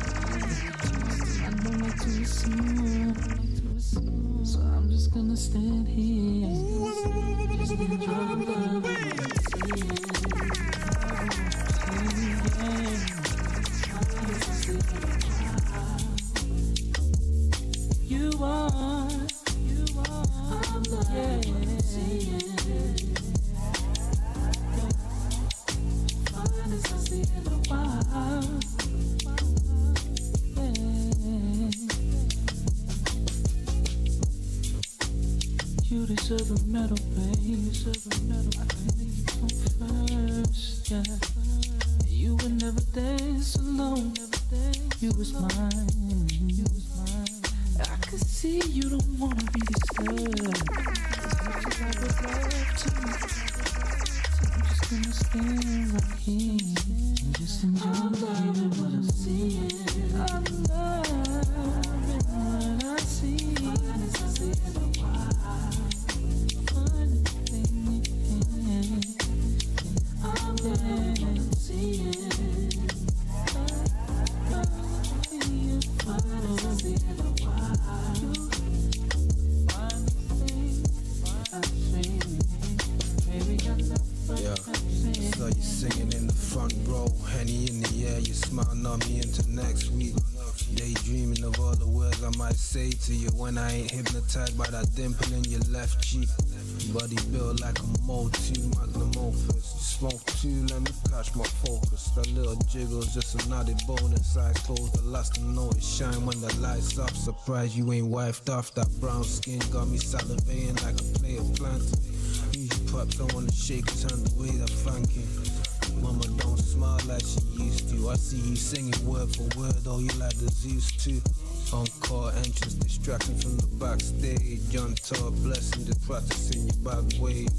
I don't like to assume. So I'm just gonna stand here. Just enjoy the You are, yeah. Fine as I see in the wild, yeah. You deserve a medal, babe. I can make you come first, yeah. You would never dance alone. You was mine. I could see you don't wanna be disturbed. As much as I would love to, gonna stay right here and just enjoy what I'm seeing. I'm loving what I see. Funny thing, I'm loving what I'm seeing. Yeah, saw you singing in the front row, Henny in the air, you smiling on me into next week. Daydreaming of all the words I might say to you when I ain't hypnotized by that dimple in your left cheek. Body built like a Motu magnum opus. You smoke too, let me catch my focus. That little jiggle's just a naughty bonus. Eyes closed, the last to know it shine when the lights up. Surprised you ain't wifed off. That brown skin got me salivating like a player plant. Usually pups, I wanna shake his hand the way that funky. Mama don't smile like she used to. I see you singing word for word, oh you like the Zeus too. Encore entrance, distraction from the backstage. On top, blessing, just practicing your back wave.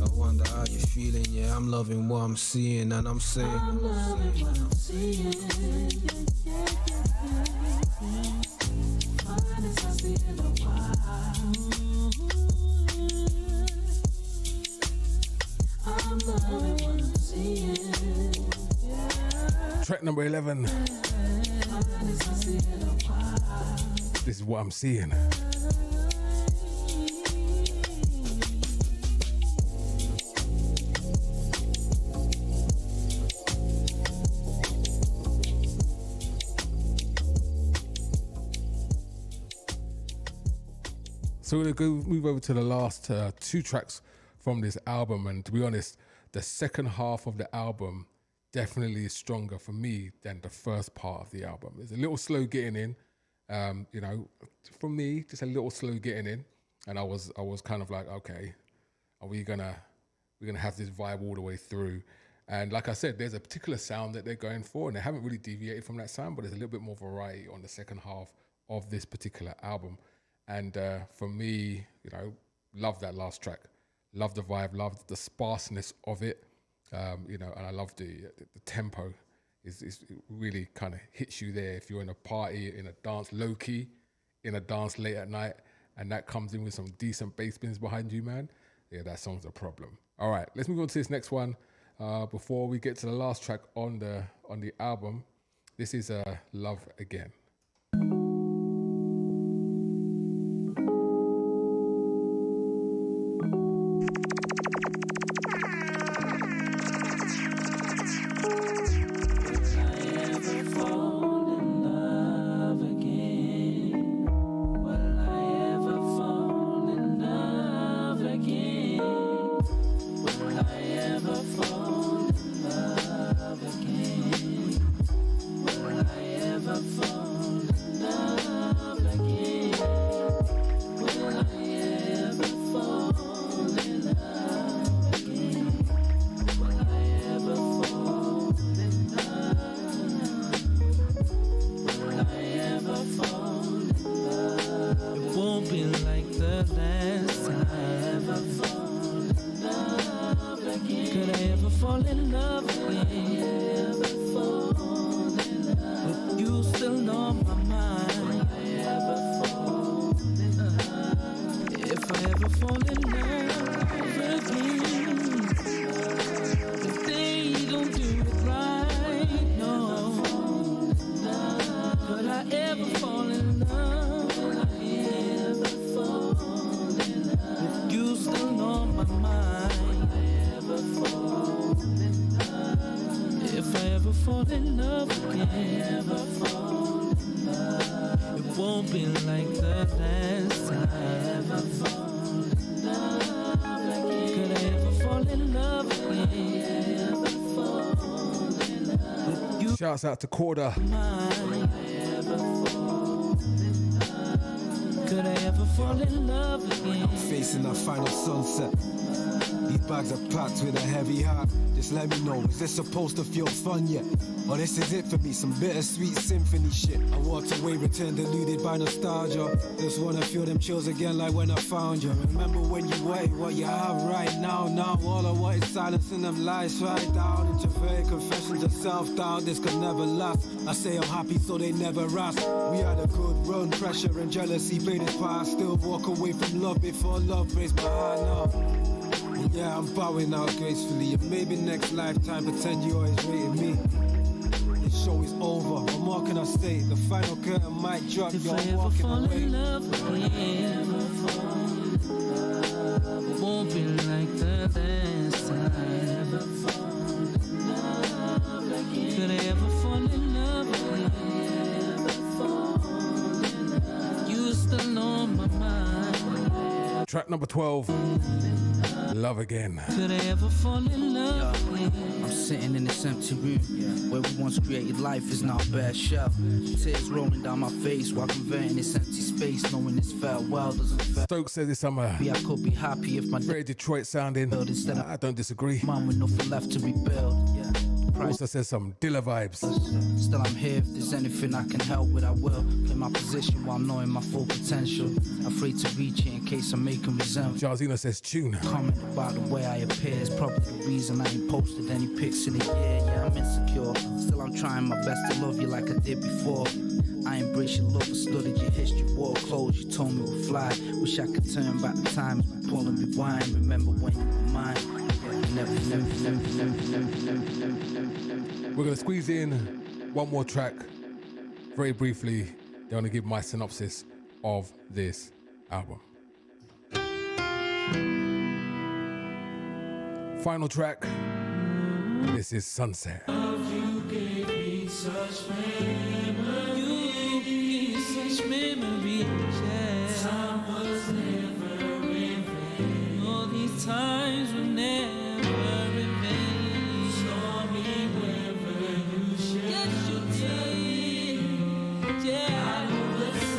I wonder how you feeling, yeah, I'm loving what I'm seeing, and I'm saying I'm loving what I'm seeing. Fine as I see in a while. I'm loving what I'm seeing. Track number 11. This is what I'm seeing. So we're going to move over to the last two tracks from this album. And to be honest, the second half of the album definitely is stronger for me than the first part of the album. It's a little slow getting in, you know, for me, just a little slow getting in. And I was kind of like, okay, are we're gonna have this vibe all the way through? And like I said, there's a particular sound that they're going for, and they haven't really deviated from that sound, but there's a little bit more variety on the second half of this particular album. And for me, you know, love that last track. Love the vibe, love the sparseness of it. You know, and I love the tempo. It really kind of hits you there. If you're in a party, in a dance, low key, in a dance late at night, and that comes in with some decent bass spins behind you, man, yeah, that song's a problem. All right, let's move on to this next one. Before we get to the last track on the album, this is Love Again. Shouts out to Corda. Could I ever fall in love again? I'm facing that final sunset. These bags are packed with a heavy heart. Just let me know, is this supposed to feel fun yet? Or this is it for me, some bittersweet symphony shit. I walked away, returned deluded by nostalgia. Just wanna feel them chills again like when I found you. Remember when you wanted what you have right now. Now all I want is silence and them lies right down. Introverted confessions of self-doubt, this could never last. I say I'm happy so they never ask. We had a good run, pressure and jealousy played its part. Still walk away from love before love breaks my heart now. Yeah, I'm bowing out gracefully. And maybe next lifetime pretend you always rated me. This show is over, what more can I say? The final curtain might drop, If you're I ever walking fall away. in love again, it won't be like the last time. Could I ever fall in love again? You still on my mind. Track number 12, Love Again. Could I ever fall in love again? I'm sitting in this empty room where we once created life is now a bare shell. Tears rolling down my face while converting this empty space, knowing this farewell doesn't fail. Stokes says it's I could be happy if my very Detroit sounding. I don't disagree. Man with nothing left to rebuild. Also says some Dilla vibes. Still I'm here, if there's anything I can help with I will. Play my position while knowing my full potential. Afraid to reach it in case I'm making resentment. Jarzina says tune. Comment about the way I appear is probably the reason I ain't posted any pics in a year. Yeah, I'm insecure. Still I'm trying my best to love you like I did before. I embrace your love and studied your history, wore clothes you told me would fly. Wish I could turn back the times, pull and rewind. Remember when you were mine. We're going to squeeze in one more track very briefly. They're going to give my synopsis of this album. Final track. This is Sunset. You gave me such memories. You gave me such memories. Yeah. Time was never in vain. All these times were never in vain. Saw me wherever you should. Yes, you did. Yeah, I know it's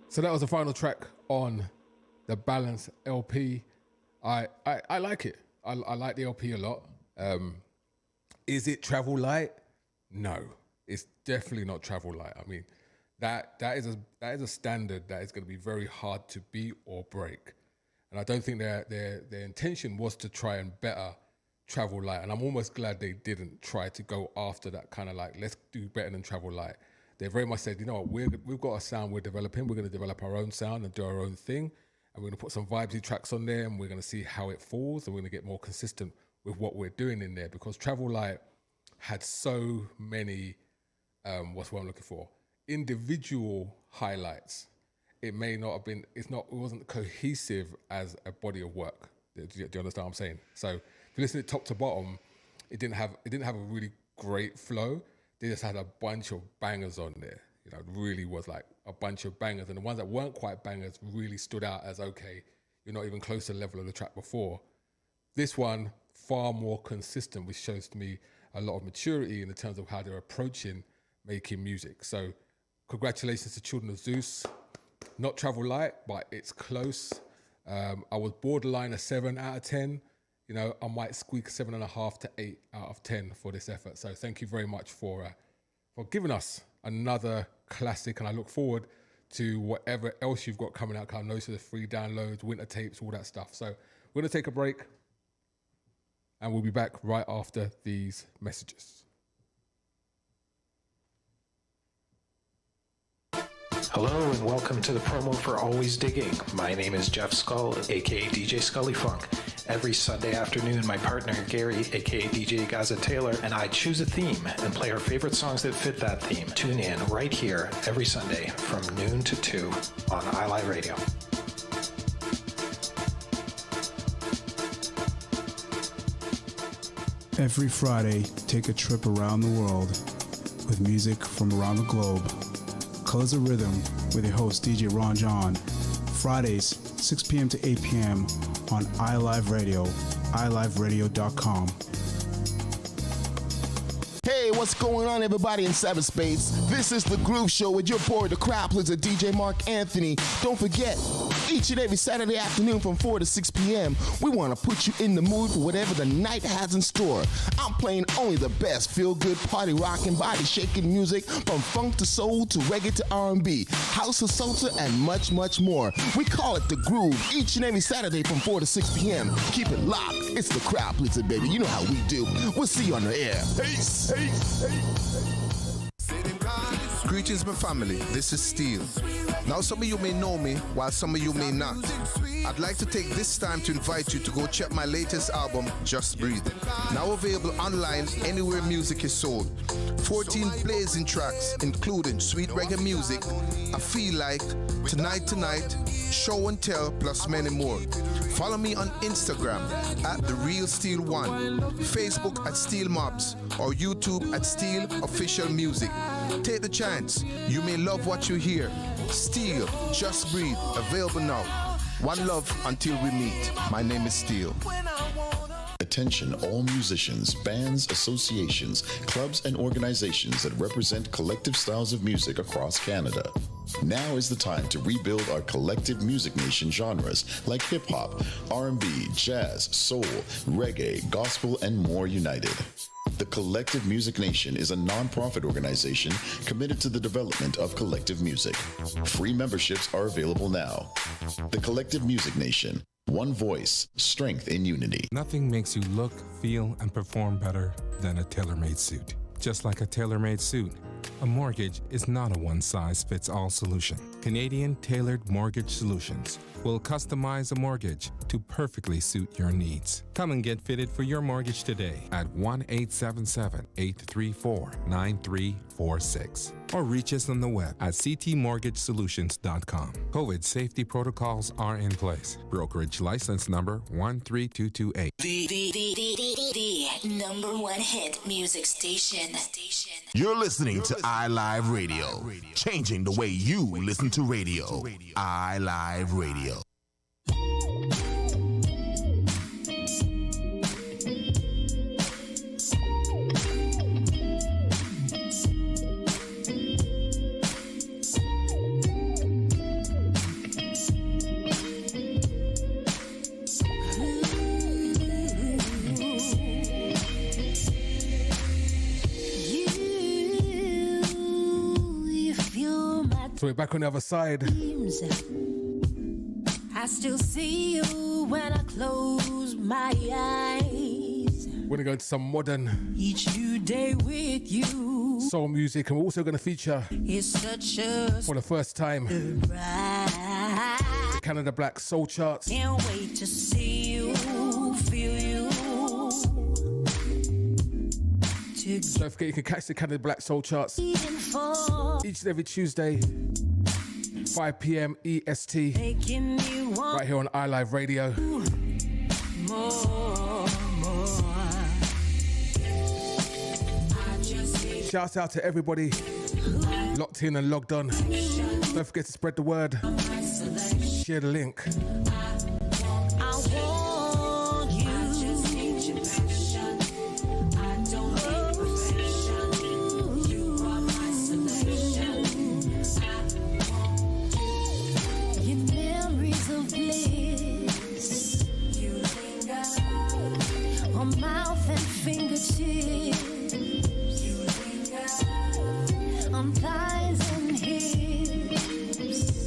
So that was the final track on the Balance LP. I like it. I like the LP a lot. Is it travel light? No, it's definitely not travel light. I mean, that is a standard that is going to be very hard to beat or break. And I don't think their intention was to try and better travel light. And I'm almost glad they didn't try to go after that kind of like, let's do better than travel light. They very much said, you know what, we've got a sound we're developing. We're going to develop our own sound and do our own thing. And we're going to put some vibesy tracks on there and we're going to see how it falls. And we're going to get more consistent with what we're doing in there. Because Travel Light had so many, what's what I'm looking for, individual highlights. It may not have been, it wasn't cohesive as a body of work. Do you understand what I'm saying? So if you listen to top to bottom, it didn't have a really great flow. They just had a bunch of bangers on there. You know, it really was like a bunch of bangers. And the ones that weren't quite bangers really stood out as, okay, you're not even close to the level of the track before. This one, far more consistent, which shows to me a lot of maturity in the terms of how they're approaching making music. So congratulations to Children of Zeus. Not Travel Light, but it's close. I was borderline a 7 out of 10. You know, I might squeak 7.5 to 8 out of 10 for this effort. So thank you very much for giving us another classic. And I look forward to whatever else you've got coming out. I know so the free downloads, winter tapes, all that stuff. So we're going to take a break and we'll be back right after these messages. Hello and welcome to the promo for Always Digging. My name is Jeff Skull, aka DJ Scully Funk. Every Sunday afternoon, my partner Gary, aka DJ Gaza Taylor, and I choose a theme and play our favorite songs that fit that theme. Tune in right here every Sunday from noon to 2 on iLive Radio. Every Friday, take a trip around the world with music from around the globe. Colors of Rhythm with your host DJ Ron John. Fridays, 6 p.m. to 8 p.m. on iLive Radio, iliveradio.com. Hey, what's going on, everybody in cyberspace? This is The Groove Show with your boy, the crowd pleaser, DJ Mark Anthony. Don't forget, each and every Saturday afternoon from 4 to 6 p.m., we want to put you in the mood for whatever the night has in store. I'm playing only the best feel-good, party rocking, body-shaking music from funk to soul to reggae to R&B, house to salsa, and much, much more. We call it The Groove each and every Saturday from 4 to 6 p.m. Keep it locked. It's the crowd pleaser, baby. You know how we do. We'll see you on the air. Peace. Greetings, my family. This is Steel. Now, some of you may know me, while some of you may not. I'd like to take this time to invite you to go check my latest album, Just Breathe. Now available online anywhere music is sold. 14 blazing tracks, including sweet reggae music, I Feel Like, Tonight, Show and Tell, plus many more. Follow me on Instagram at The Real Steel One, Facebook at Steel Mobs, or YouTube at Steel Official Music. Take the chance. You may love what you hear. Steel, Just Breathe, available now. One love until we meet. My name is Steel. Attention all musicians, bands, associations, clubs, and organizations that represent collective styles of music across Canada. Now is the time to rebuild our collective music nation genres like hip-hop, R&B, jazz, soul, reggae, gospel, and more united. The Collective Music Nation is a non-profit organization committed to the development of collective music. Free memberships are available now. The Collective Music Nation. One voice, strength in unity. Nothing makes you look, feel, and perform better than a tailor-made suit. Just like a tailor-made suit, a mortgage is not a one-size-fits-all solution. Canadian Tailored Mortgage Solutions will customize a mortgage to perfectly suit your needs. Come and get fitted for your mortgage today at 1-877-834-9346 or reach us on the web at ctmortgagesolutions.com. COVID safety protocols are in place. Brokerage license number 13228. The number one hit music station. You're listening to iLive Radio, changing the way you listen to radio. iLive Radio. So we're back on the other side. I still see you when I close my eyes. We're going to go into some modern Each new day with you soul music, and we're also going to feature is such a for the first time the Canada Black Soul Charts. Can't wait to see you, feel you. Don't forget you can catch the Canada Black Soul Charts each and every Tuesday, 5 p.m. EST, right here on iLive Radio. More. Shouts out to everybody locked in and logged on. Don't forget to spread the word. Share the link. Mouth and fingertips, on thighs and hips,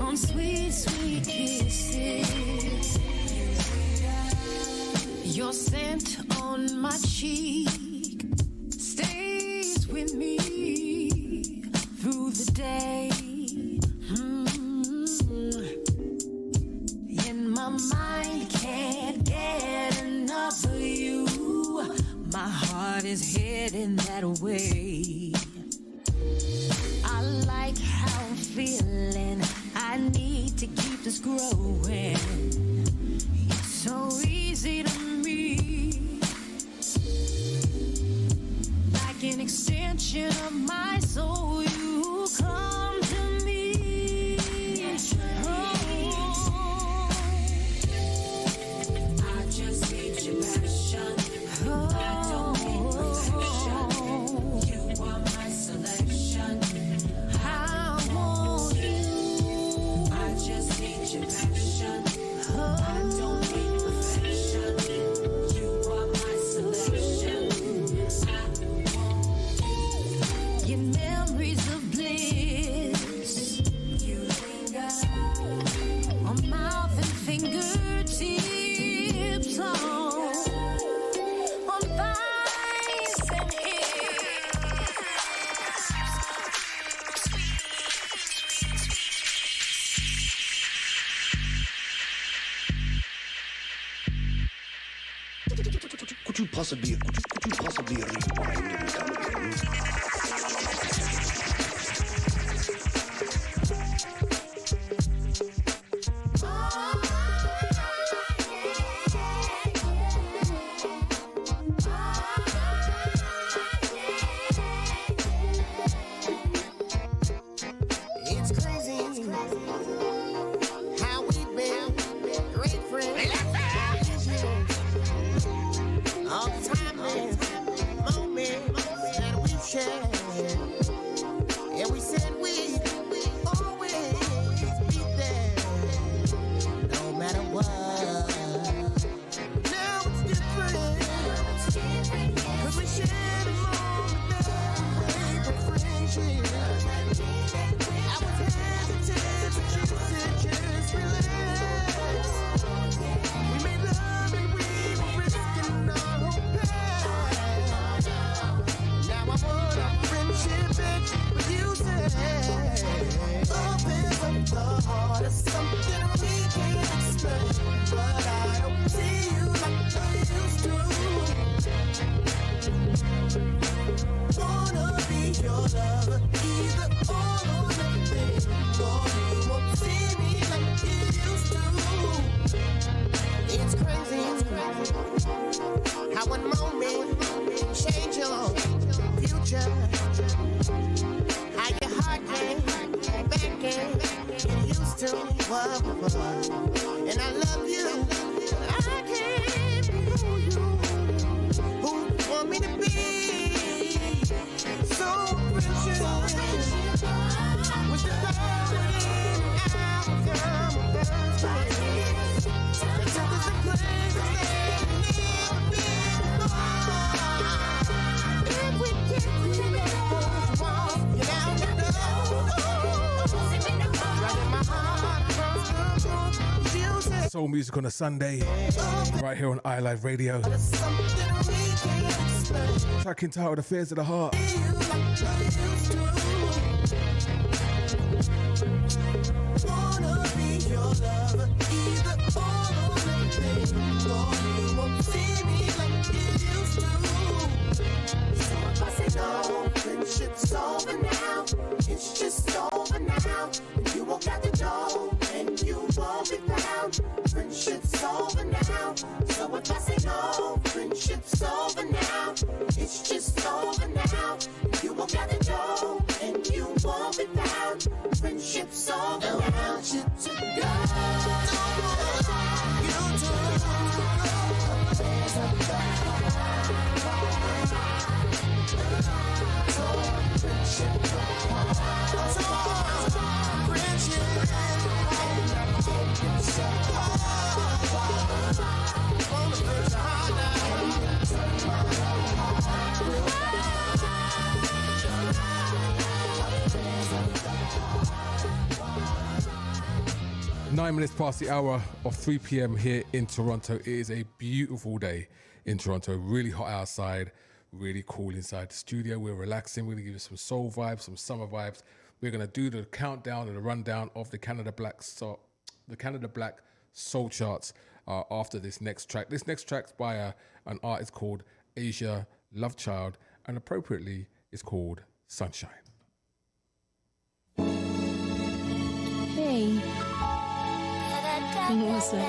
on sweet, sweet kisses. Your scent on my cheek stays with me through mind can't get enough of you. My heart is heading that way. I like how I'm feeling. I need to keep this growing. It's so easy to me, like an extension of my soul. You come to me. Oh, I just need your passion. I don't need perfection. You are my selection. I want you. I just need your passion. I don't need perfection. You are my selection. I want you. Your memories of bliss. You linger on mouth and fingertips. On thighs and Could you possibly rewind and come again? It's crazy how we've been great friends. All the time and moments that we've shared. And we said we'd always be there, no matter what. Now it's different, 'cause we shared a moment that way for friendship. I was hesitant, but you said just relax. We made love and we were risking our whole past. Now I want our friendship back, but you said open up the heart is something we can't explain. But I don't see you like I used to. Wanna be your lover, either all or nothing. Or you won't see me like you used to. It's crazy how one moment change your future. How your heart came back and get used to what we were. And I love you, I can't be who you want me to be. So precious, with the power in our come first place. They took us to places that we've never been before. If we can't be those walls, get out the door. Driving my heart across the road. You said Soul music on a Sunday, right here on iLive Radio. something we can't explain. Track entitled Affairs of the Heart. Wanna be your lover, either all or nothing. Or you won't see me like you used to. So if I say no, friendship's over now. It's just over now. You won't got the door, and you won't be found. Friendship's over now. So if I say no, friendship's over now. It's just over now. You won't got the door, and you won't be found. Friendship's over now. I want you to go. Don't want you to go. There's a friendship. Nine minutes past the hour of 3 p.m. here in Toronto. It is a beautiful day in Toronto. Really hot outside, really cool inside the studio. We're relaxing. We're going to give you some soul vibes, some summer vibes. We're going to do the countdown and the rundown of the Canada Black soul charts after this next track. This next track's by an artist called Asia Love Child, and appropriately is called Sunshine. Hey. What's up?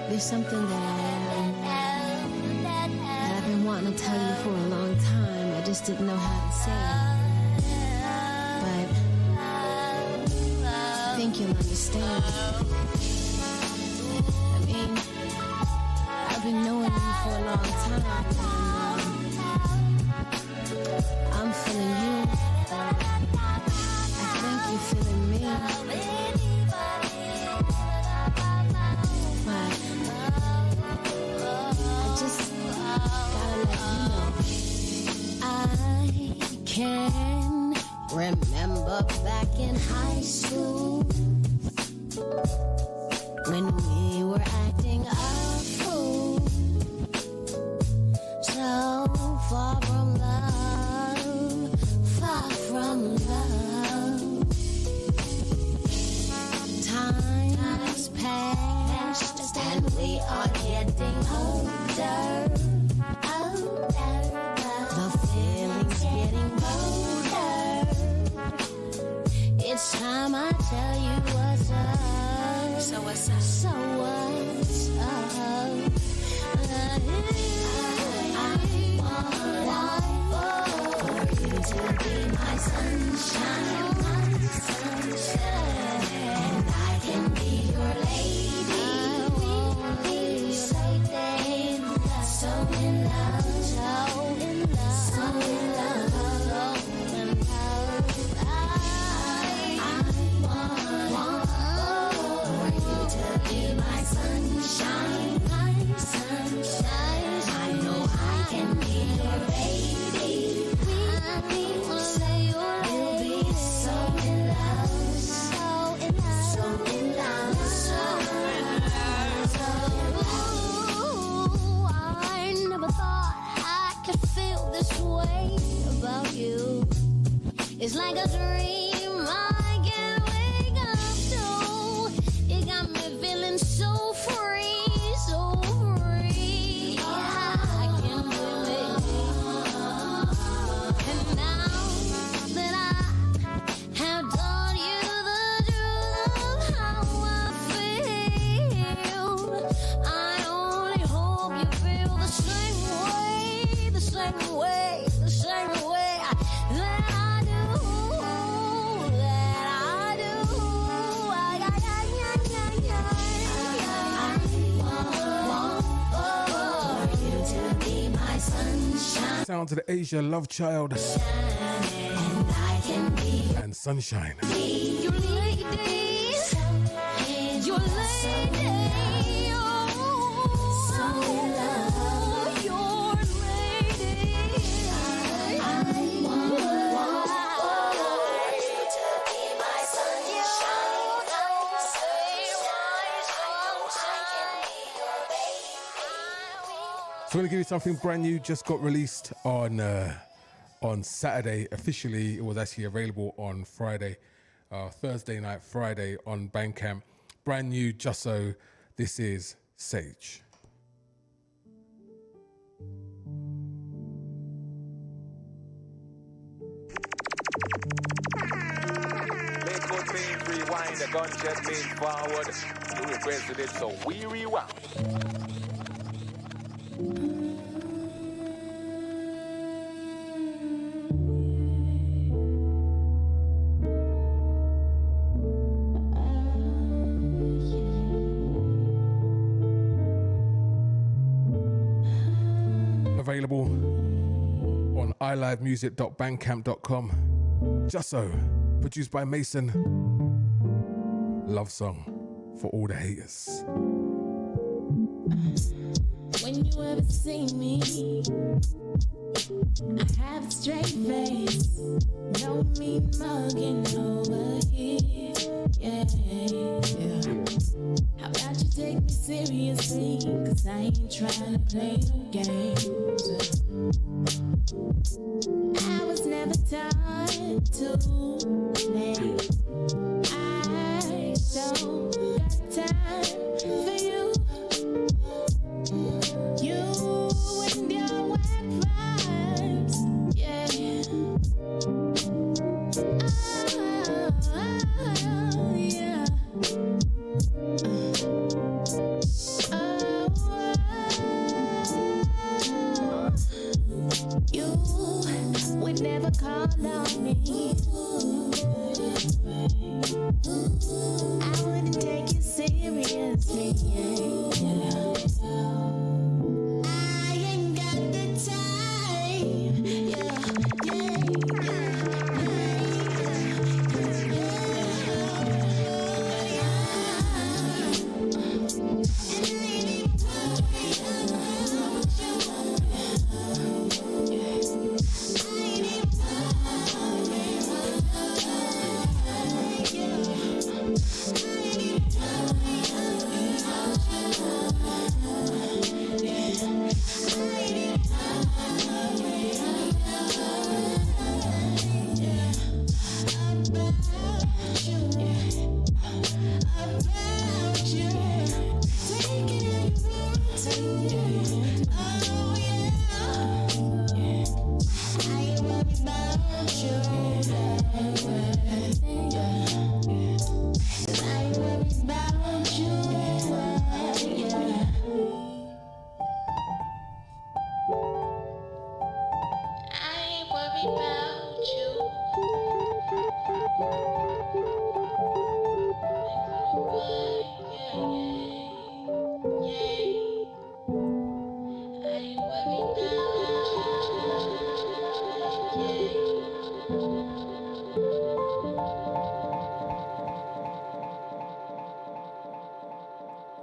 There's something that I've been wanting to tell you for a long time. I just didn't know how to say it. But I think you'll understand. I mean, I've been knowing you for a long time. And, I'm feeling you. I think you're feeling me. But I just gotta let you know. I can remember back in high school when we were acting a fool. So far from love, far from love. Time's passed and we are getting older. The feeling's getting bolder. It's time I tell you what's up. So what's up? So what's up? I want for you to be my sunshine, and I can be your lady. So in love, so in love, so in love, so in love. I want for you to be my sunshine, my sunshine. I know I can be your baby. We'll be so in love, so in love, so in love, so in love. I never thought I could feel this way about you. It's like a dream I can't wake up to. It got me feeling so free, so free. I can feel it. And now that I have told you the truth of how I feel, I only hope you feel the same way, the same way, the same way that I do, that I do. I want for you to be my sunshine, Sound to the Asia Love Child and I can be and Sunshine. your lady, your lady, so in love, your lady. I want you to be my sunshine. So I'm going to give you something brand new, just got released on Saturday. Officially, it was actually available on Friday, Thursday night, Friday on Bandcamp. Brand new, just so. This is Sage. Make good means rewind, the gunshot means forward. You requested it, so we rewound. Available on iLivemusic.bandcamp.com. Just so, produced by Mason. Love song for all the haters. When you ever see me, I have a straight face, no mean mugging over here. Yeah. How about you take me seriously? 'Cause I ain't trying to play no games. I was never taught to play. I I ain't got the time.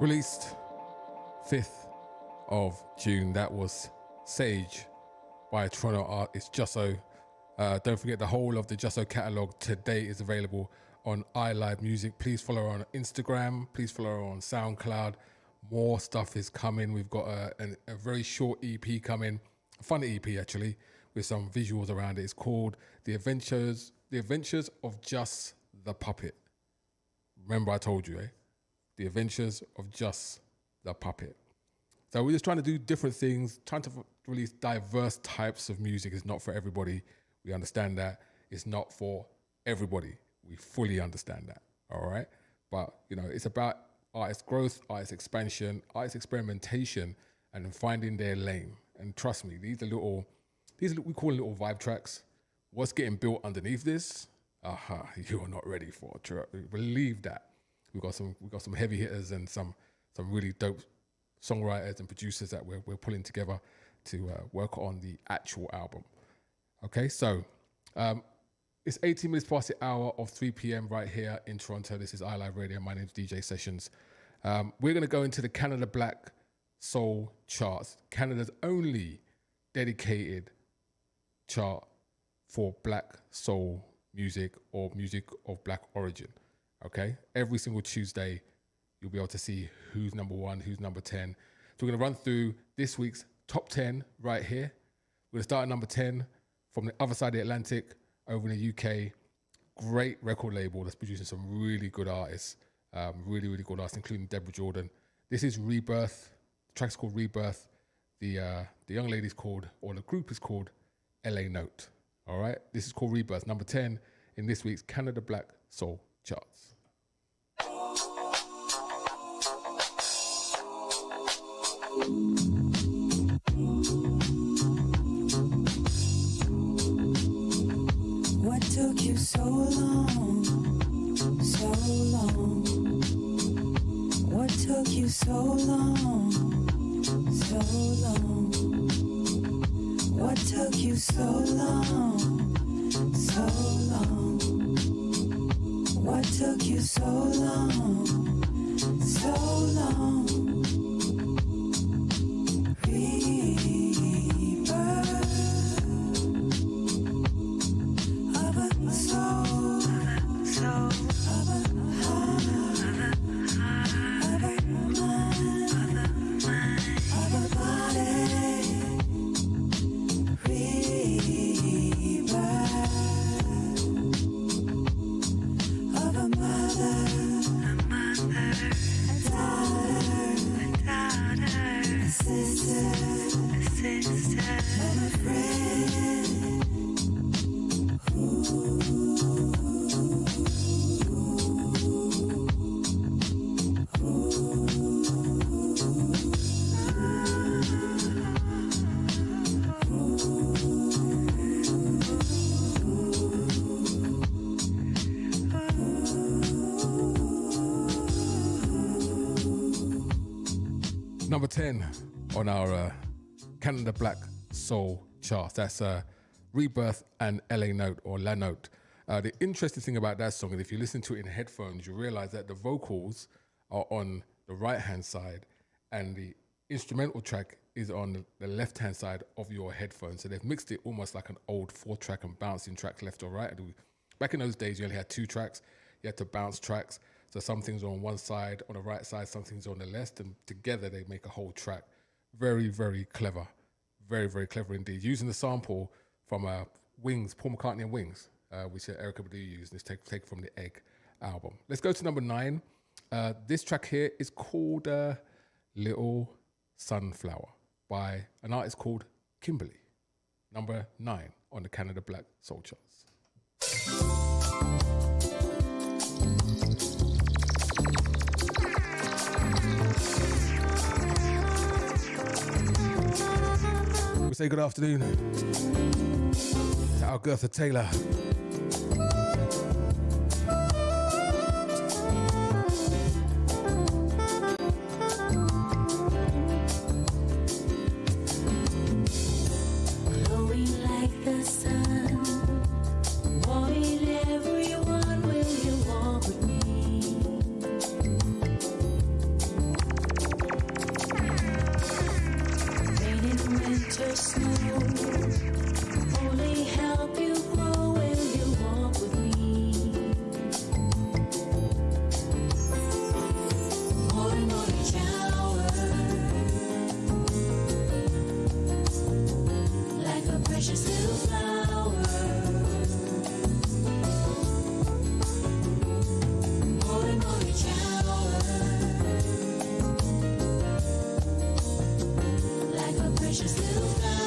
Released 5th of June. That was Sage by Toronto artist Jusso. Don't forget the whole of the Jusso catalogue today is available on iLive Music. Please follow her on Instagram. Please follow her on SoundCloud. More stuff is coming. We've got a very short EP coming, a fun EP actually, with some visuals around it. It's called The Adventures of Just the Puppet. Remember I told you, The Adventures of Just the Puppet. So we're just trying to do different things, trying to release diverse types of music. Is not for everybody. We understand that. It's not for everybody. We fully understand that, all right? But, it's about artist growth, artist expansion, artist experimentation, and finding their lane. And trust me, these are we call them little vibe tracks. What's getting built underneath this? You're not ready for it. Believe that. We've got some heavy hitters and some really dope songwriters and producers that we're pulling together to work on the actual album. Okay, so it's 18 minutes past the hour of 3 p.m. right here in Toronto. This is iLive Radio. My name's DJ Sessions. We're going to go into the Canada Black Soul charts, Canada's only dedicated chart for black soul music or music of black origin. Okay, every single Tuesday, you'll be able to see who's number 1, who's number 10. So we're going to run through this week's top 10 right here. We're going to start at number 10 from the other side of the Atlantic over in the UK. Great record label that's producing some really good artists, really, really good artists, including Deborah Jordan. This is Rebirth. The track's called Rebirth. The young lady's called, or the group is called LA Note. All right, this is called Rebirth, number 10 in this week's Canada Black Soul charts. What took you so long, so long? What took you so long, so long? What took you so long, so long? What took you so long, so long? Of a mother, a daughter. Number 10 on our Canada Black Soul chart. That's Rebirth and LA Note or La Note. The interesting thing about that song is if you listen to it in headphones, you realize that the vocals are on the right-hand side and the instrumental track is on the left-hand side of your headphones. So they've mixed it almost like an old 4-track and bouncing tracks left or right. Back in those days, you only had 2 tracks. You had to bounce tracks. So some things are on one side, on the right side, some things are on the left, and together they make a whole track. Very, very clever. Very, very clever indeed. Using the sample from Wings, Paul McCartney and Wings, which Erykah Badu used. It's taken from the Egg album. Let's go to number 9. This track here is called Little Sunflower by an artist called Kimberly. Number 9 on the Canada Black Soul charts. We say good afternoon to Algertha Taylor. Glowing like the sun, warming everyone. Will you walk with me? Rain in winter, snow, only help you grow. Will you walk with me? Morning shower, like a precious little flower. Morning shower, like a precious little flower.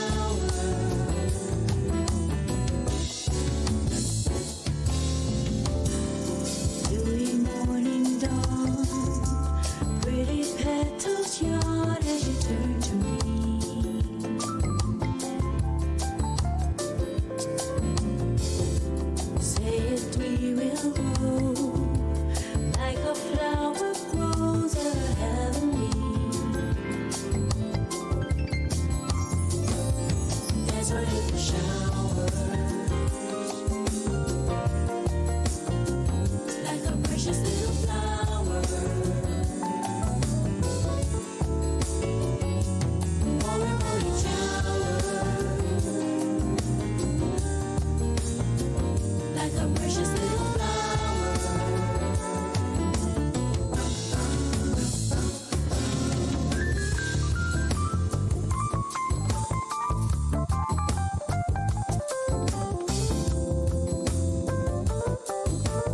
Dewy morning dawn, pretty petals yawn as you turn to me. Say it, we will grow like a flower grows out of heavenly. There's a little shower, like a precious little flower. Morning shower, like a precious little flower.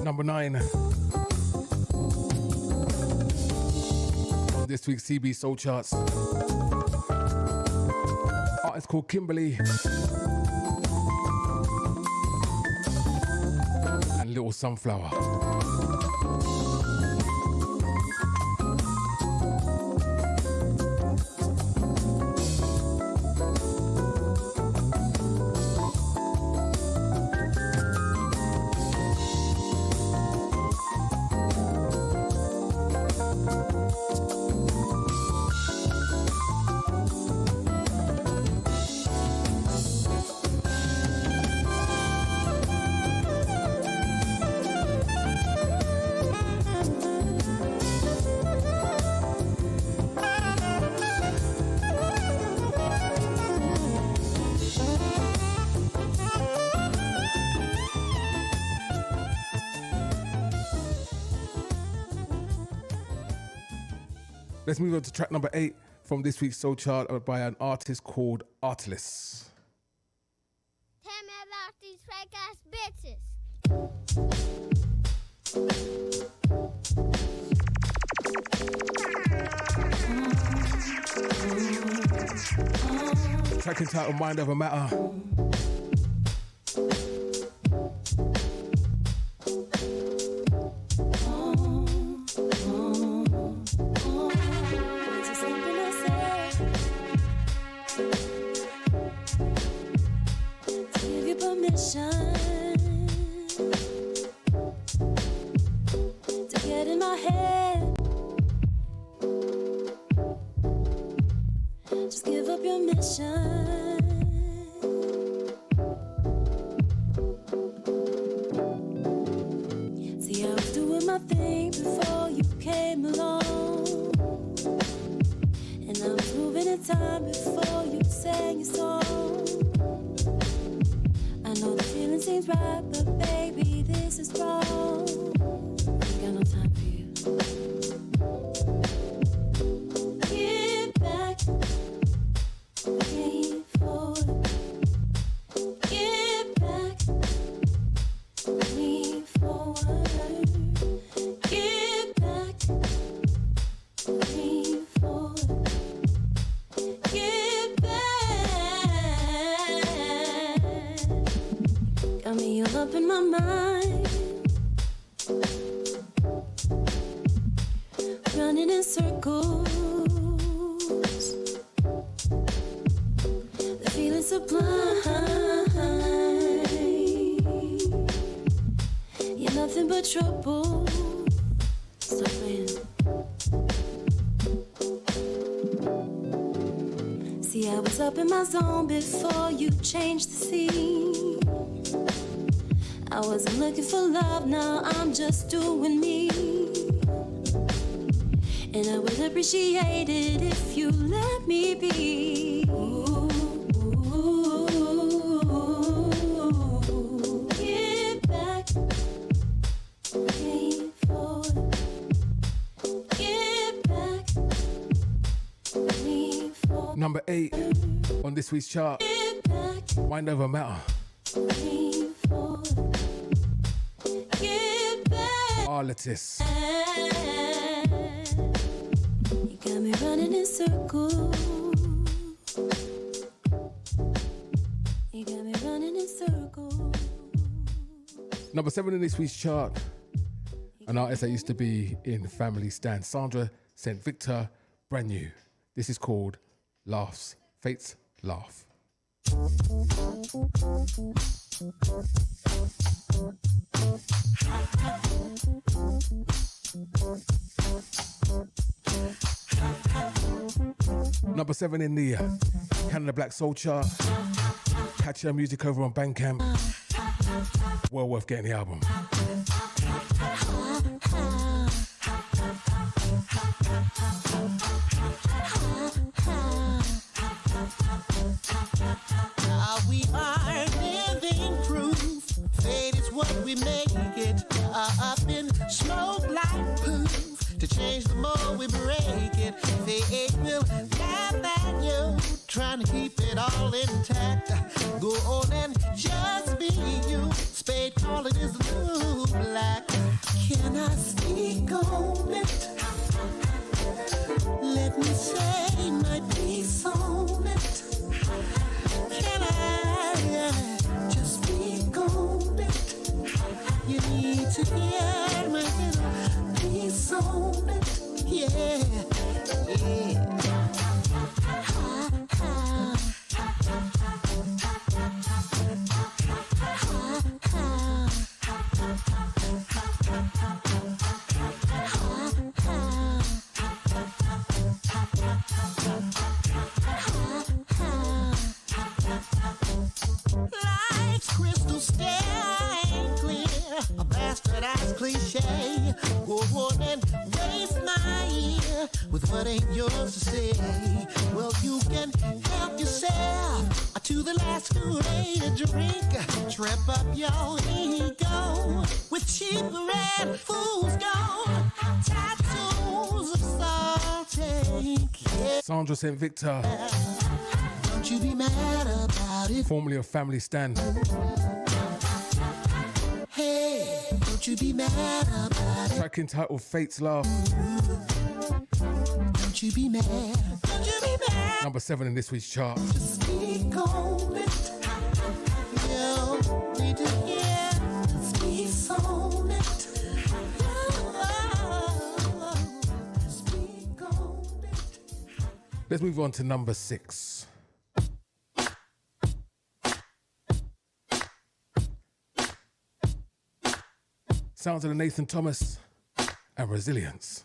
Number 9 on this week's CB Soul charts. Artist called Kimberly and Little Sunflower. Let's move on to track number 8 from this week's Soul chart by an artist called Artless. Tell me about these fake ass bitches. Track entitled Mind Over Matter. Give you permission to get in my head. up your mission. See, I was doing my thing before you came along, and I was moving in time before you sang your song. I know the feeling seems right, but baby, this is wrong. Ain't got no time for you. Get back, lean forward. Get back, lean forward. Get back, lean forward. Get back. Got me all up in my mind, running in circles. The feeling sublime. You're nothing but trouble. Stop playing. See, I was up in my zone before you changed the scene. I wasn't looking for love, now I'm just doing me. And I would appreciate it if you let me be. Get back, lean forward. Get back, lean forward. Number 8 on this week's chart. Mind Over Matter. Lean forward. Get back. Arlitis. You got me running in circles. You got me running in circles. Number 7 in this week's chart. An artist that used to be in Family Stand. Sandra St. Victor, brand new. This is called Laughs. Fate's Laugh. Number 7 in the Canada Black Soul chart. Catch her music over on Bandcamp. Well worth getting the album. We are living proof. Fate is what we make it. Up in smoke like poof. To change the more we break it. Fate will laugh at you. Trying to keep it all intact. Go on and just be you. Spade call it is the new black. Can I speak on it? Let me say my piece on it. Can I just speak on it? You need to hear my little piece on it. Yeah, yeah. Life's crystal stay clear, a bastardized cliche. Go on and waste my ear with what ain't yours to say. Well, you can help yourself to the last Kool-Aid drink. Trip up your ego with cheaper red fools gone. Tattoos of salty. Yeah. Sandra St. Victor. Don't you be mad about it. Formerly of Family Stand. Hey, don't you be mad about it. Track entitled Fate's Laugh. Don't you be mad. Don't you be mad. Number 7 in this week's chart. Speak on it. You need to hear. Speak on it. Speak on it. Let's move on to number 6. Sounds of the Nathan Thomas and Resilience.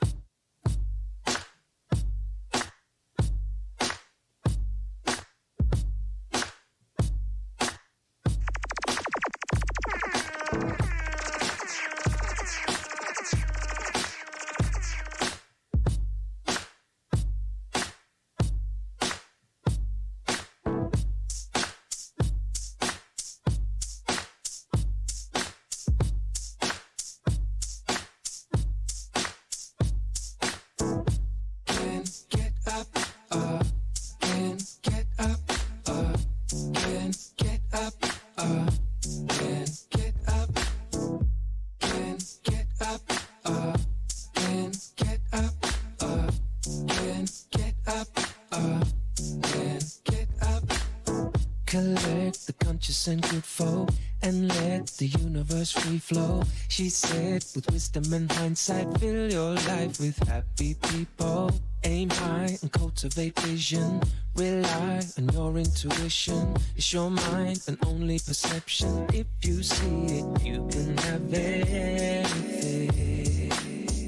peace and good flow, and let the universe free flow. She said, with wisdom and hindsight, fill your life with happy people. Aim high and cultivate vision. Rely on your intuition. It's your mind and only perception. If you see it, you can have everything.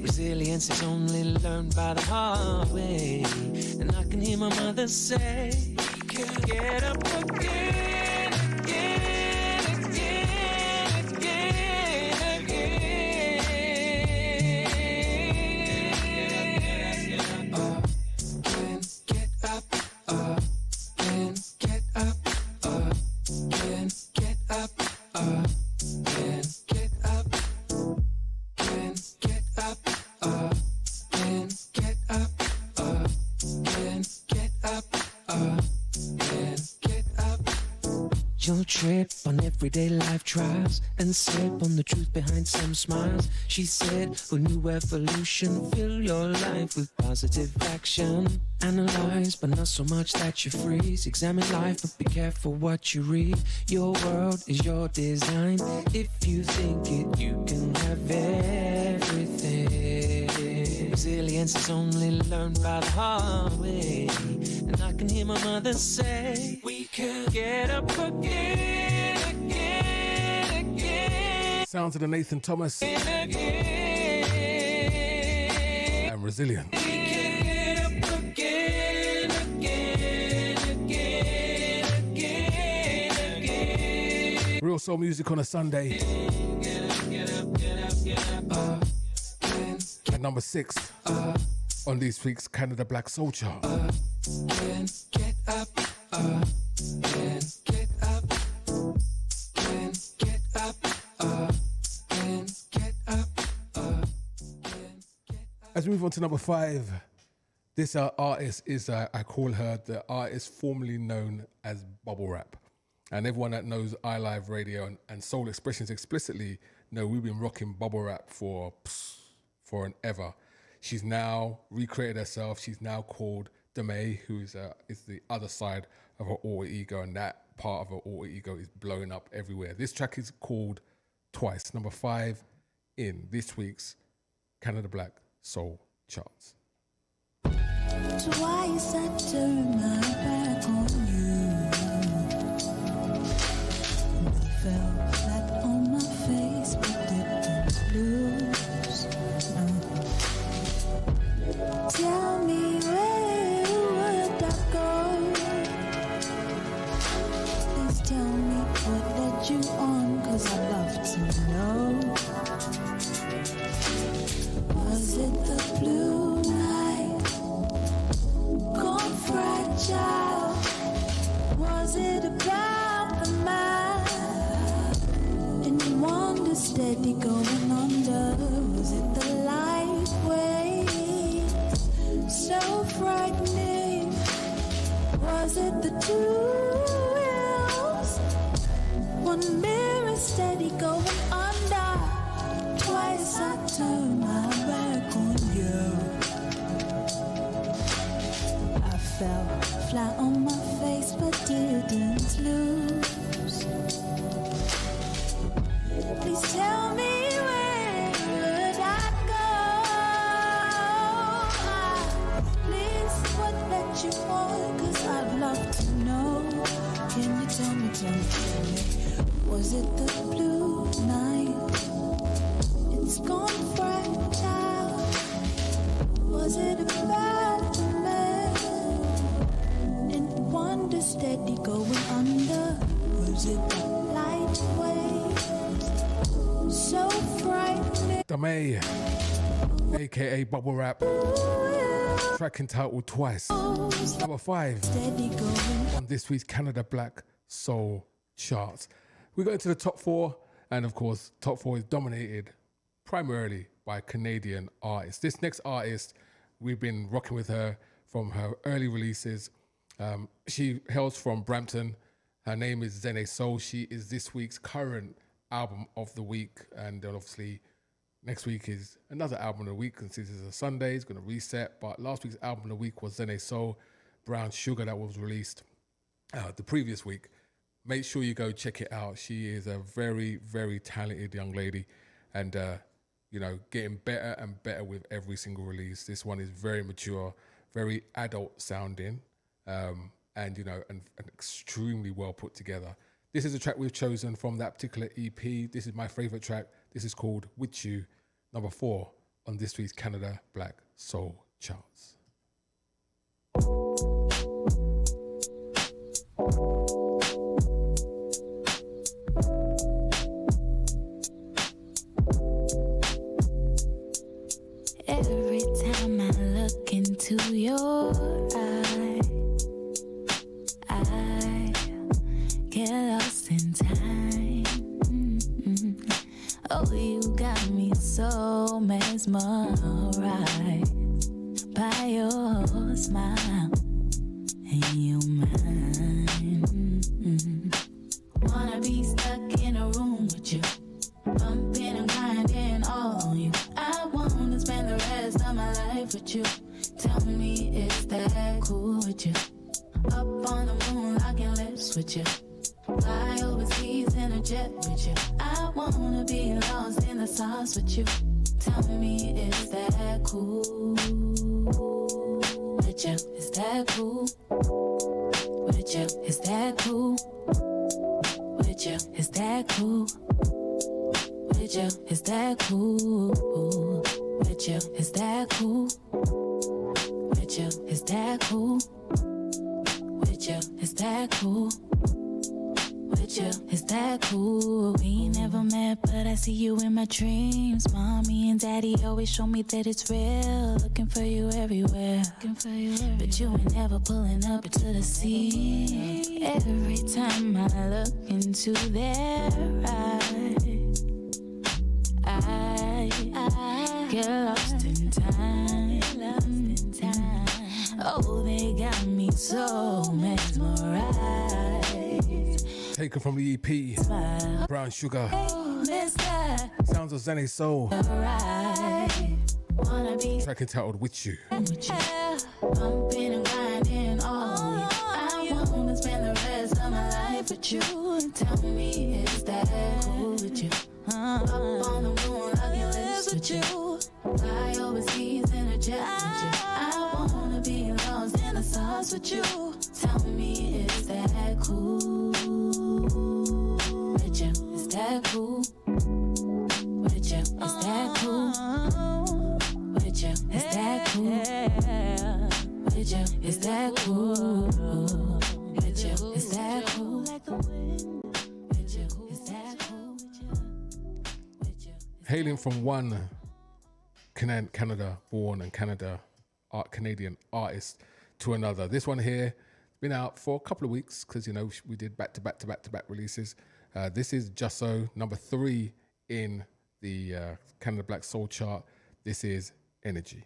Resilience is only learned by the hard way. And I can hear my mother say, we can get up again, again, again, again, again. Can get up, can get up, can get up, can get up, can get up, can get up, can get up, can get up. You'll trip on everyday life trials and slip on the truth behind some smiles. She said, a new evolution, fill your life with positive action. Analyze, but not so much that you freeze. Examine life, but be careful what you read. Your world is your design. If you think it, you can have everything. Resilience is only learned by the hard way. And I can hear my mother say, we can get up again, again, again. Sounds of the Nathan Thomas Again. and Resilient. We can get up again, again, again, again, again. Real soul music on a Sunday. Get up, get up, get up, get up. At number 6 on this week's Canada Black Soul chart. Can get up, can get up, can get up, can get up, As we move on to number 5, this artist is, I call her the artist formerly known as Bubble Rap. And everyone that knows iLive Radio and Soul Expressions explicitly know we've been rocking Bubble Rap for an ever. She's now recreated herself. She's now called Deme, who is the other side of her alter ego, and that part of her alter ego is blowing up everywhere. This track is called Twice, number 5 in this week's Canada Black Soul charts. Twice I turned my back on you. I fell flat on my face, but didn't lose. Tell me where would I go? Please tell me what led you on, 'cause I'd love to know. Was it the blue night? Gone fragile. Was it about the mind? And you wonder steady going under. Was it the light wave? So frightening. Was it the two wheels? One mirror steady going under. Twice I turned my back on you. I fell flat on my face but didn't lose. Please tell me where would I go? Please, what let you on? 'Cause I'd love to know. Can you tell me, was it the blue night? It's gone fragile. Was it about the man? And wonder steady going under. Was it the light wave? So frightening. Dame, aka Bubble Rap, track entitled Twice, number 5 on this week's Canada Black Soul charts. We go into the top 4, and of course, top 4 is dominated primarily by Canadian artists. This next artist, we've been rocking with her from her early releases. She hails from Brampton. Her name is Zene Soul. She is this week's current album of the week, and then obviously next week is another album of the week, and since it's a Sunday, it's going to reset. But last week's album of the week was Zene Soul, Brown Sugar, that was released the previous week. make sure you go check it out. She is a very, very talented young lady, and you know, getting better and better with every single release. This one is very mature, very adult sounding, and you know, and extremely well put together. This is a track we've chosen from that particular EP. This is my favorite track. This is called With You, number 4 on this week's Canada Black Soul charts. Every time I look into your eyes, I get lost in time. Oh, you got me so mesmerized by your smile and your mind. Wanna be stuck in a room with you, bumping and grinding all on you. I wanna spend the rest of my life with you. Tell me, is that cool with you? Up on the moon, locking lips with you. Fly overseas in a jet with you. I wanna be lost in the sauce with you. Tell me, is that cool with you? Is that cool with you? Is that cool with you? Is that cool with you? Is that cool with you? Is that cool with you? Is that cool with you? Is that cool with you? Is that cool? We never met, but I see you in my dreams. Mommy and daddy always show me that it's real. Looking for you everywhere. But you ain't never pulling up to the sea. Every time I look into their eyes, I get lost in time. Oh, they got me so mesmerized. Taken from the EP, Brown Sugar. Sounds of Zane Soul. Track entitled With You. Bumping and grinding all on you. I wanna spend the rest of my life with you. Tell me, is that cool with you? Up on the moon, locking lips with you. Fly overseas in a jet with you. I wanna be lost in the sauce with you. Tell me, is that cool with you? Is that cool with you? Is that cool with you? Is that cool with you? Is that cool with you? Is that cool with you? Is that cool? Hailing from one Canada born and Canadian artist to another. This one here been out for a couple of weeks because, you know, we did back-to-back releases. This is Jusso, number 3 in the Canada Black Soul chart. This is Energy.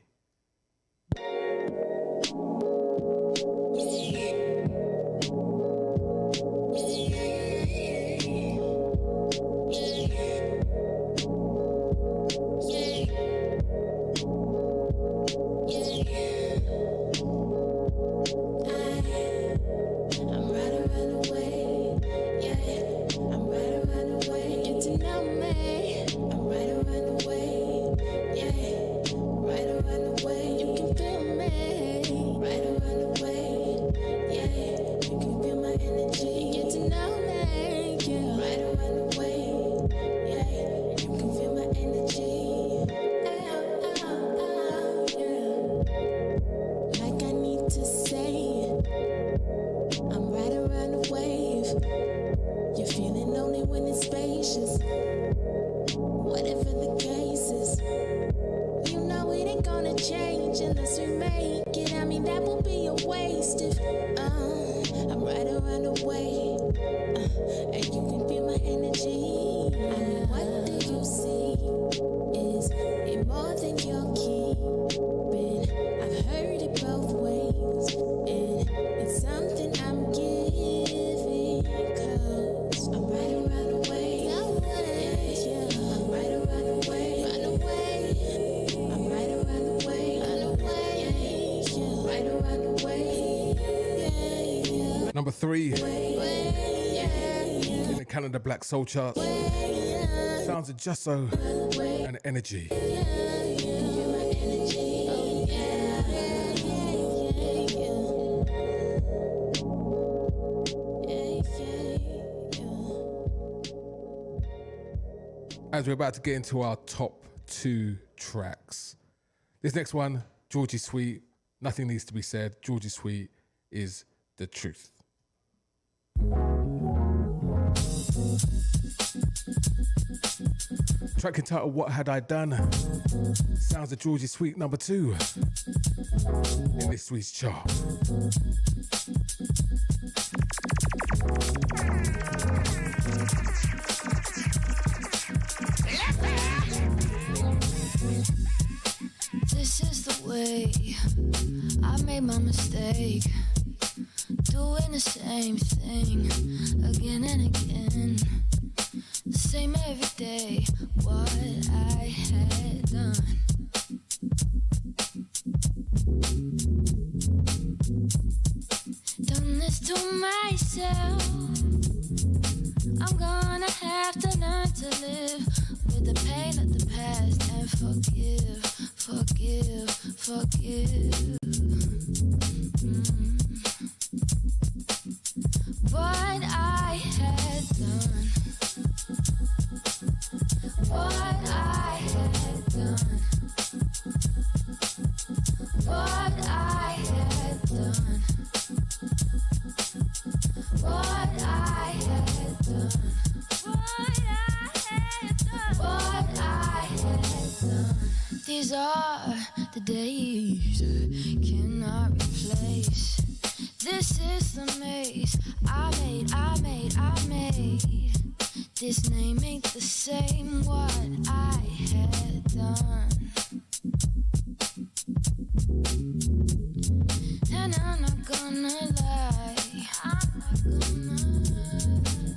Number 3 In the Canada Black Soul Charts. Sounds of Just So and Energy. As we're about to get into our top 2 tracks. This next one, Georgie Sweet, nothing needs to be said. Georgie Sweet is the truth. Track entitled What Had I Done? Sounds of Georgie Sweet, number 2 in this week's chart. This is the way I made my mistake, doing the same thing again and again, the same every day. What I had done, done this to myself. I'm gonna have to learn to live with the pain of the past and forgive, forgive, forgive. What I had done, what I had done, what I had done, what I had done, what I had done. These are the days I cannot replace. This is the maze I made. This name ain't the same. What I had done, and I'm not gonna lie.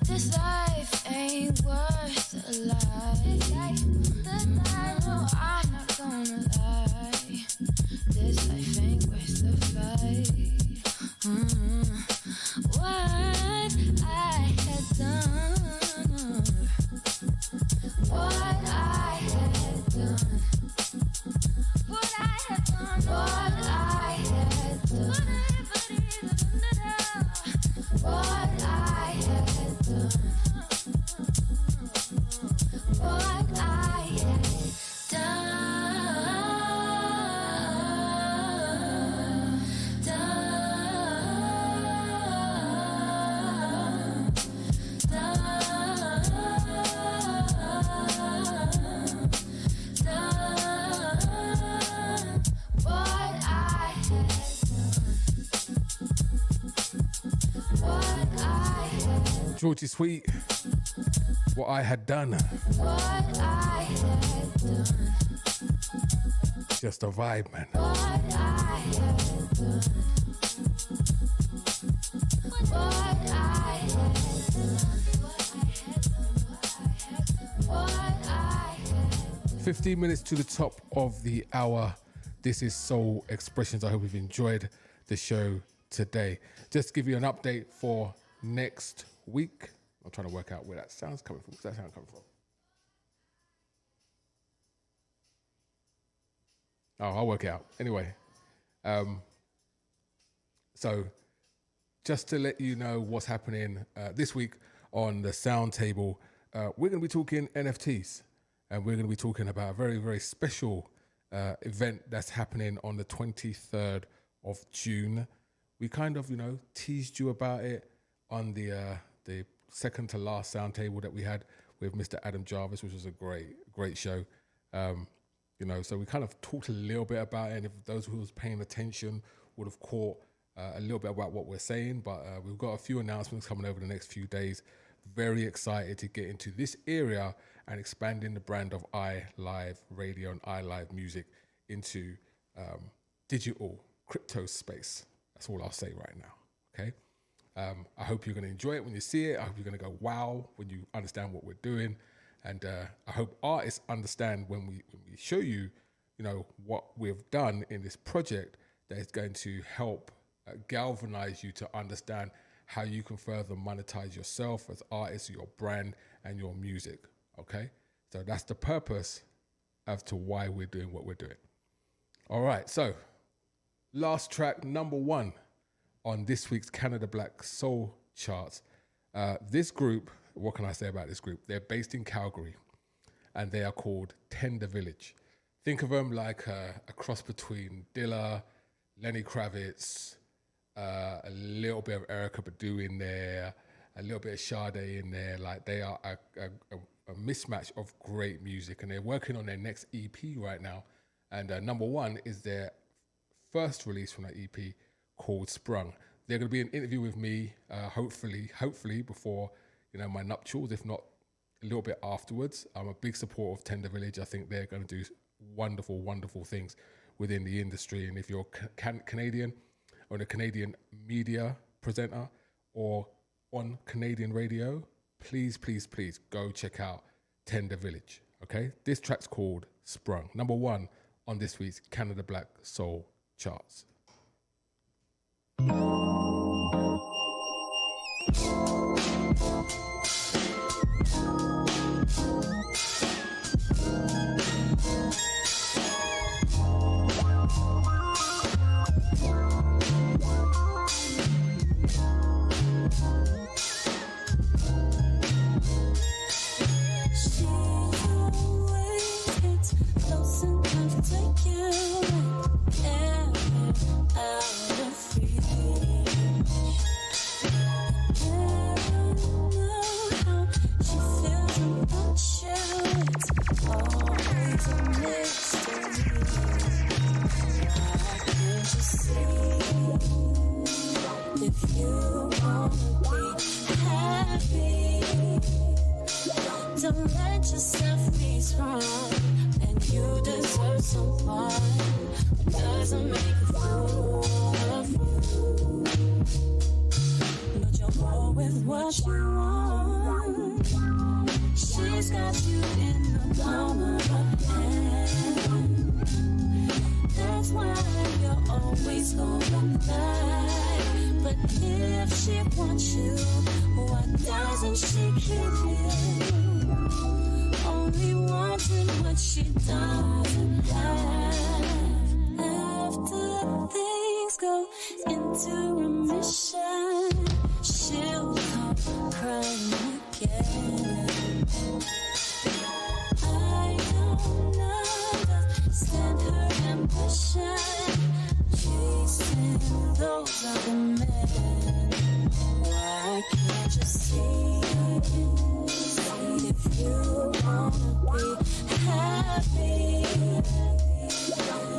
This life ain't worth a lie. No, I'm not gonna lie. This life ain't worth the fight. What I had done, what I had done, what I had done, what I had done, what I had done, what I had done. Georgie Sweet, What I Had Done. What I had done. Just a vibe, man. What I had done. What I had done. What I had 15 minutes to the top of the hour. This is Soul Expressions. I hope you've enjoyed the show today. Just to give you an update for next week. I'm trying to work out where that sound's coming from. Where's that sound coming from? Oh, I'll work it out. Anyway, so just to let you know what's happening this week on the sound table, we're going to be talking NFTs, and we're going to be talking about a very, very special event that's happening on the 23rd of June. We kind of, teased you about it on the second to last sound table that we had with Mr. Adam Jarvis, which was a great show. So we kind of talked a little bit about it, and if those who was paying attention would have caught a little bit about what we're saying, but we've got a few announcements coming over the next few days. Very excited to get into this area and expanding the brand of iLive Radio and iLive Music into digital crypto space. That's all I'll say right now, okay? I hope you're going to enjoy it when you see it. I hope you're going to go, wow, when you understand what we're doing. And I hope artists understand when we show you, what we've done in this project, that it's going to help galvanize you to understand how you can further monetize yourself as artists, your brand, and your music. Okay, so that's the purpose as to why we're doing what we're doing. All right, so last track, number 1 on this week's Canada Black Soul charts. This group, what can I say about this group? They're based in Calgary, and they are called Tender Village. Think of them like a cross between Dilla, Lenny Kravitz, a little bit of Erykah Badu in there, a little bit of Sade in there. Like, they are a mismatch of great music, and they're working on their next EP right now. And number 1 is their first release from that EP called Sprung. They're going to be an interview with me, hopefully before my nuptials, if not a little bit afterwards. I'm a big supporter of Tender Village. I think they're going to do wonderful, wonderful things within the industry. And if you're Canadian or a Canadian media presenter or on Canadian radio, please go check out Tender Village. Okay, this track's called Sprung, number 1 on this week's Canada Black Soul charts. Don't let yourself be strong, and you deserve someone who doesn't make a fool of you. But you'll go with what you want. She's got you in the palm of her hand. That's why you're always going back. But if she wants you, why doesn't she keep you? Only wanting what she doesn't have. After things go into remission, she'll come crying again. I don't understand her ambition, chasing those other men. Why can't you see? If you wanna be happy,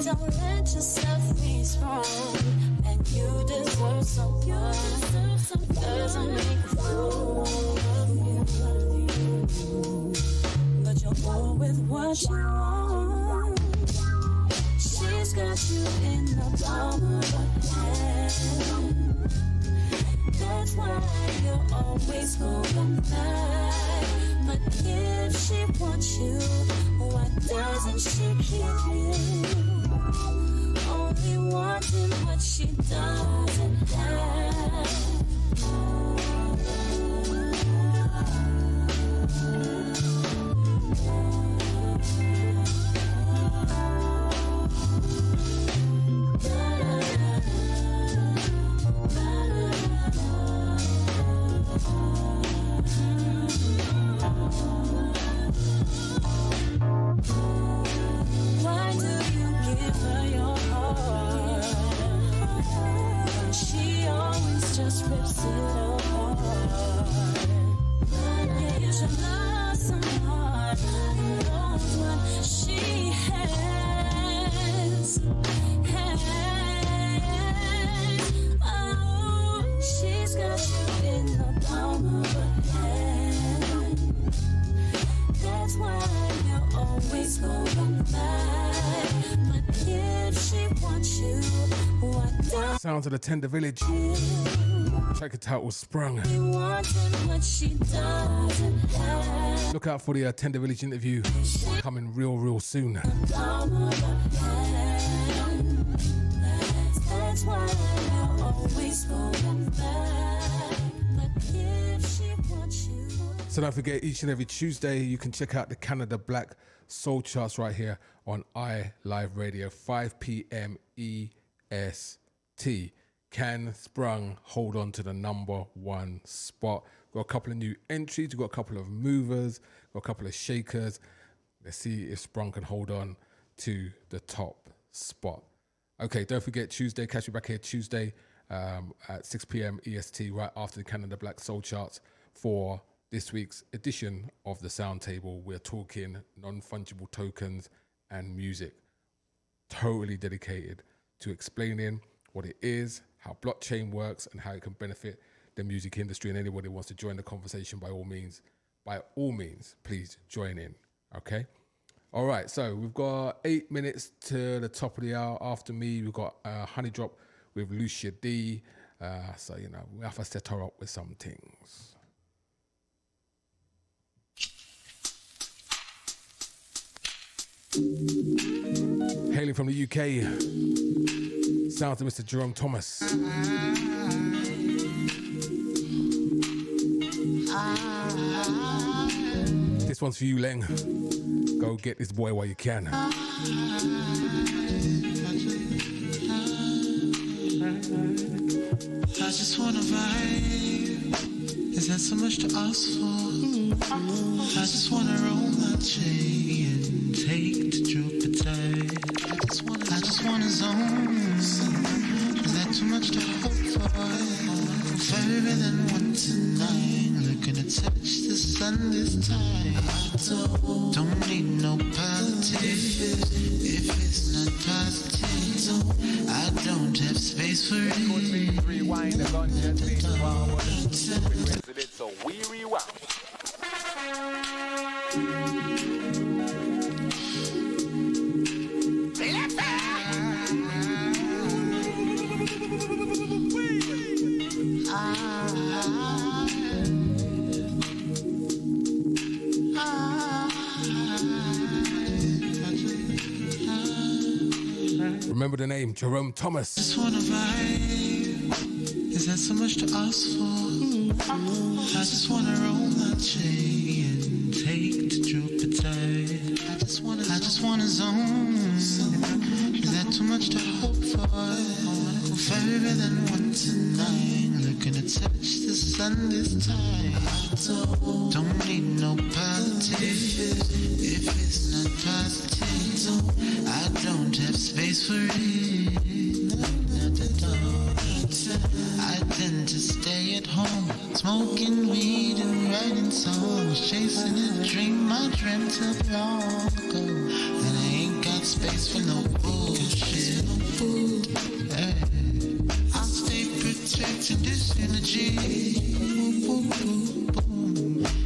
don't let yourself be strong, and you deserve someone who doesn't make a fool of you. But you'll go with what you want. She's got you in the palm of her hand. That's why you're always going back. But if she wants you, why doesn't she keep you? Only wanting what she doesn't have. Why do you give her your heart? She always just rips it apart. You should love someone who knows what she has. Oh, she's got you in the palm of her hand. That's why you're always going back. But if she wants you, what does Sounds of the Tender Village. Track title Sprung. she want and what she doesn't have? Look out for the Tender Village interview coming real soon. Palm of her hand. That's why you're always going back. So don't forget, each and every Tuesday, you can check out the Canada Black Soul Charts right here on iLive Radio, 5 p.m. EST. Can Sprung hold on to the #1 spot? Got a couple of new entries, we've got a couple of movers, got a couple of shakers. Let's see if Sprung can hold on to the top spot. Okay, don't forget Tuesday, catch you back here Tuesday at 6 p.m. EST, right after the Canada Black Soul Charts for this week's edition of the Sound Table. We're talking non-fungible tokens and music, totally dedicated to explaining what it is, how blockchain works, and how it can benefit the music industry. And anybody who wants to join the conversation, by all means, please join in, okay? All right, so we've got 8 minutes to the top of the hour. After me, we've got Honey Drop with Lucia D. So, you know, we have to set her up with some things. Hailing from the UK, sounds of Mr. Jerome Thomas. This one's for you, Leng. Go get this boy while you can. I just wanna vibe. Is that so much to ask for? I just wanna roll my chain and take to Jupiter. I just wanna zone. Is that too much to hope for? Further than 1 to 9. Looking to touch the sun this time. Don't need no positive if it's not positive. I don't have space for it. Rewind the gun, just lean forward. Resident, so we rewind. Remember the name, Jerome Thomas. Just wanna vibe. Is that so much to ask for? I just wanna roll my chain and take to Jupiter. I just wanna zone. Is that too much to hope for? Further than 1 to 9. Looking to touch the sun this time. Don't need no positive if it's not positive. I don't have space for it. I tend to stay at home, smoking weed and writing songs, chasing a dream I dreamt of long ago. And I ain't got space for no bullshit. Hey. I'll stay protecting this energy.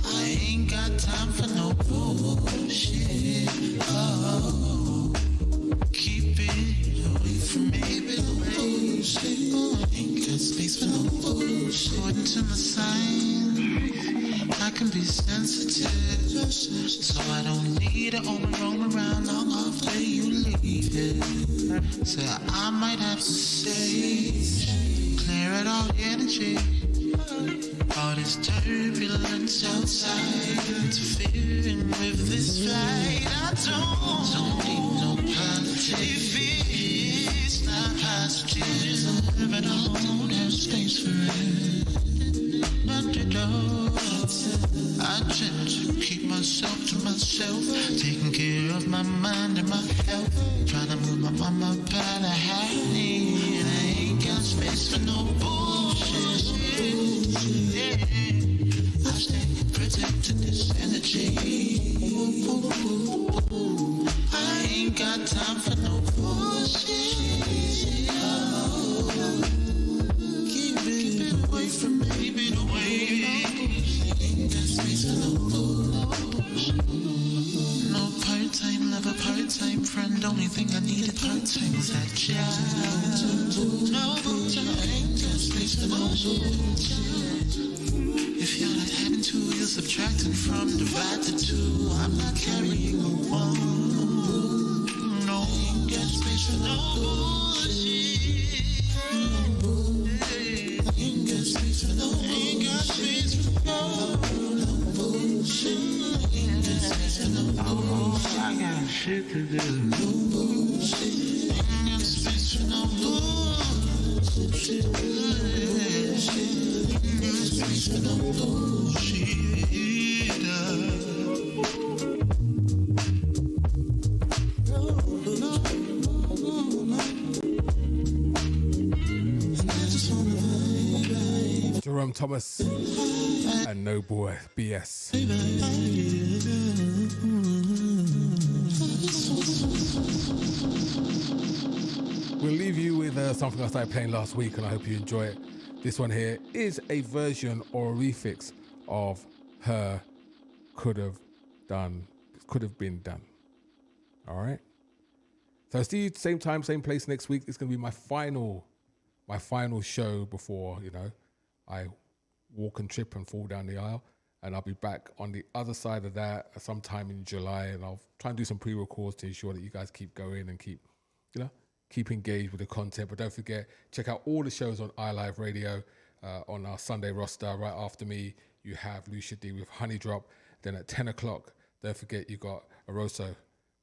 I ain't got time for no bullshit. Oh, keep it away from me, bullshit. Ain't got space for no bullshit. According to my sign, I can be sensitive, so I don't need to roam around long after you leave it. So I might have to stay, clear out all the energy, all this turbulence outside, interfering with this flight. I don't need no positive. It's not positive, but I don't have space for it. I tend to keep myself to myself, taking care of my mind and my health, trying to move my mama out of happy, and I ain't got space for no bullshit. Yeah, I stay protecting this energy. I ain't got time for no bullshit. Oh, keep it away from me, keep it away. Ain't got space for no bullshit. No part-time lover, part-time friend. Only thing I needed part-time was that job. No, I ain't got space for no bullshit. If you're not having two, you're subtracting from divide to two. I'm not carrying a one. No, ain't got space for no bullshit. Ain't got space for no bullshit. shit to do. No bullshit. Ain't got space for no bullshit. Ain't got space for no bullshit. Jerome Thomas and No Boy BS. We'll leave you with something I started playing last week, and I hope you enjoy it. This one here is a version or a refix of Her Could Have Been Done. All right. So see you same time, same place next week. It's going to be my final show before, I walk and trip and fall down the aisle. And I'll be back on the other side of that sometime in July. And I'll try and do some pre-records to ensure that you guys keep going and keep engaged with the content. But don't forget, check out all the shows on iLive Radio on our Sunday roster. Right after me, you have Lucia D with Honey Drop. Then at 10 o'clock, don't forget you got Aroso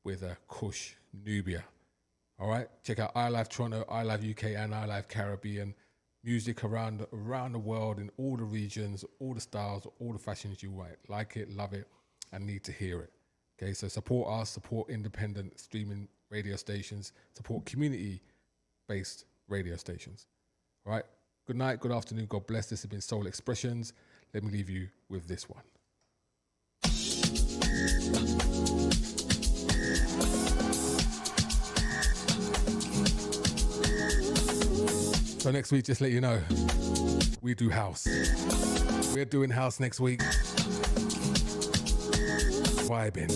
with Kush Nubia. All right, check out iLive Toronto, iLive UK, and iLive Caribbean. Music around the world in all the regions, all the styles, all the fashions you like it, love it, and need to hear it. Okay, so support us, support independent streaming radio stations, support community-based radio stations. All right, good night, good afternoon, God bless. This has been Soul Expressions. Let me leave you with this one. So next week, just let you know, we do house. We're doing house next week. Vibing.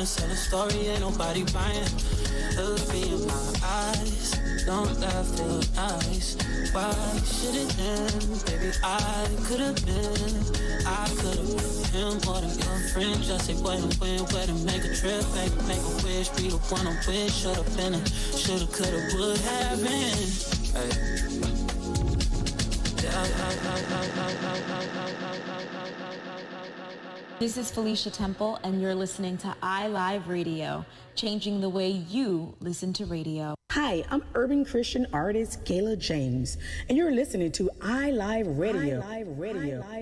Sell a story, ain't nobody buying. Look me in my eyes, don't that feel nice? Why should it end? Baby, I could've been him more than your friend. Just say what and where to make a trip, baby, make a wish, be the one I'm with. Should've been it, should've, could've, would have been. Hey. This is Felicia Temple, and you're listening to iLive Radio, changing the way you listen to radio. Hi, I'm urban Christian artist Kayla James, and you're listening to iLive Radio.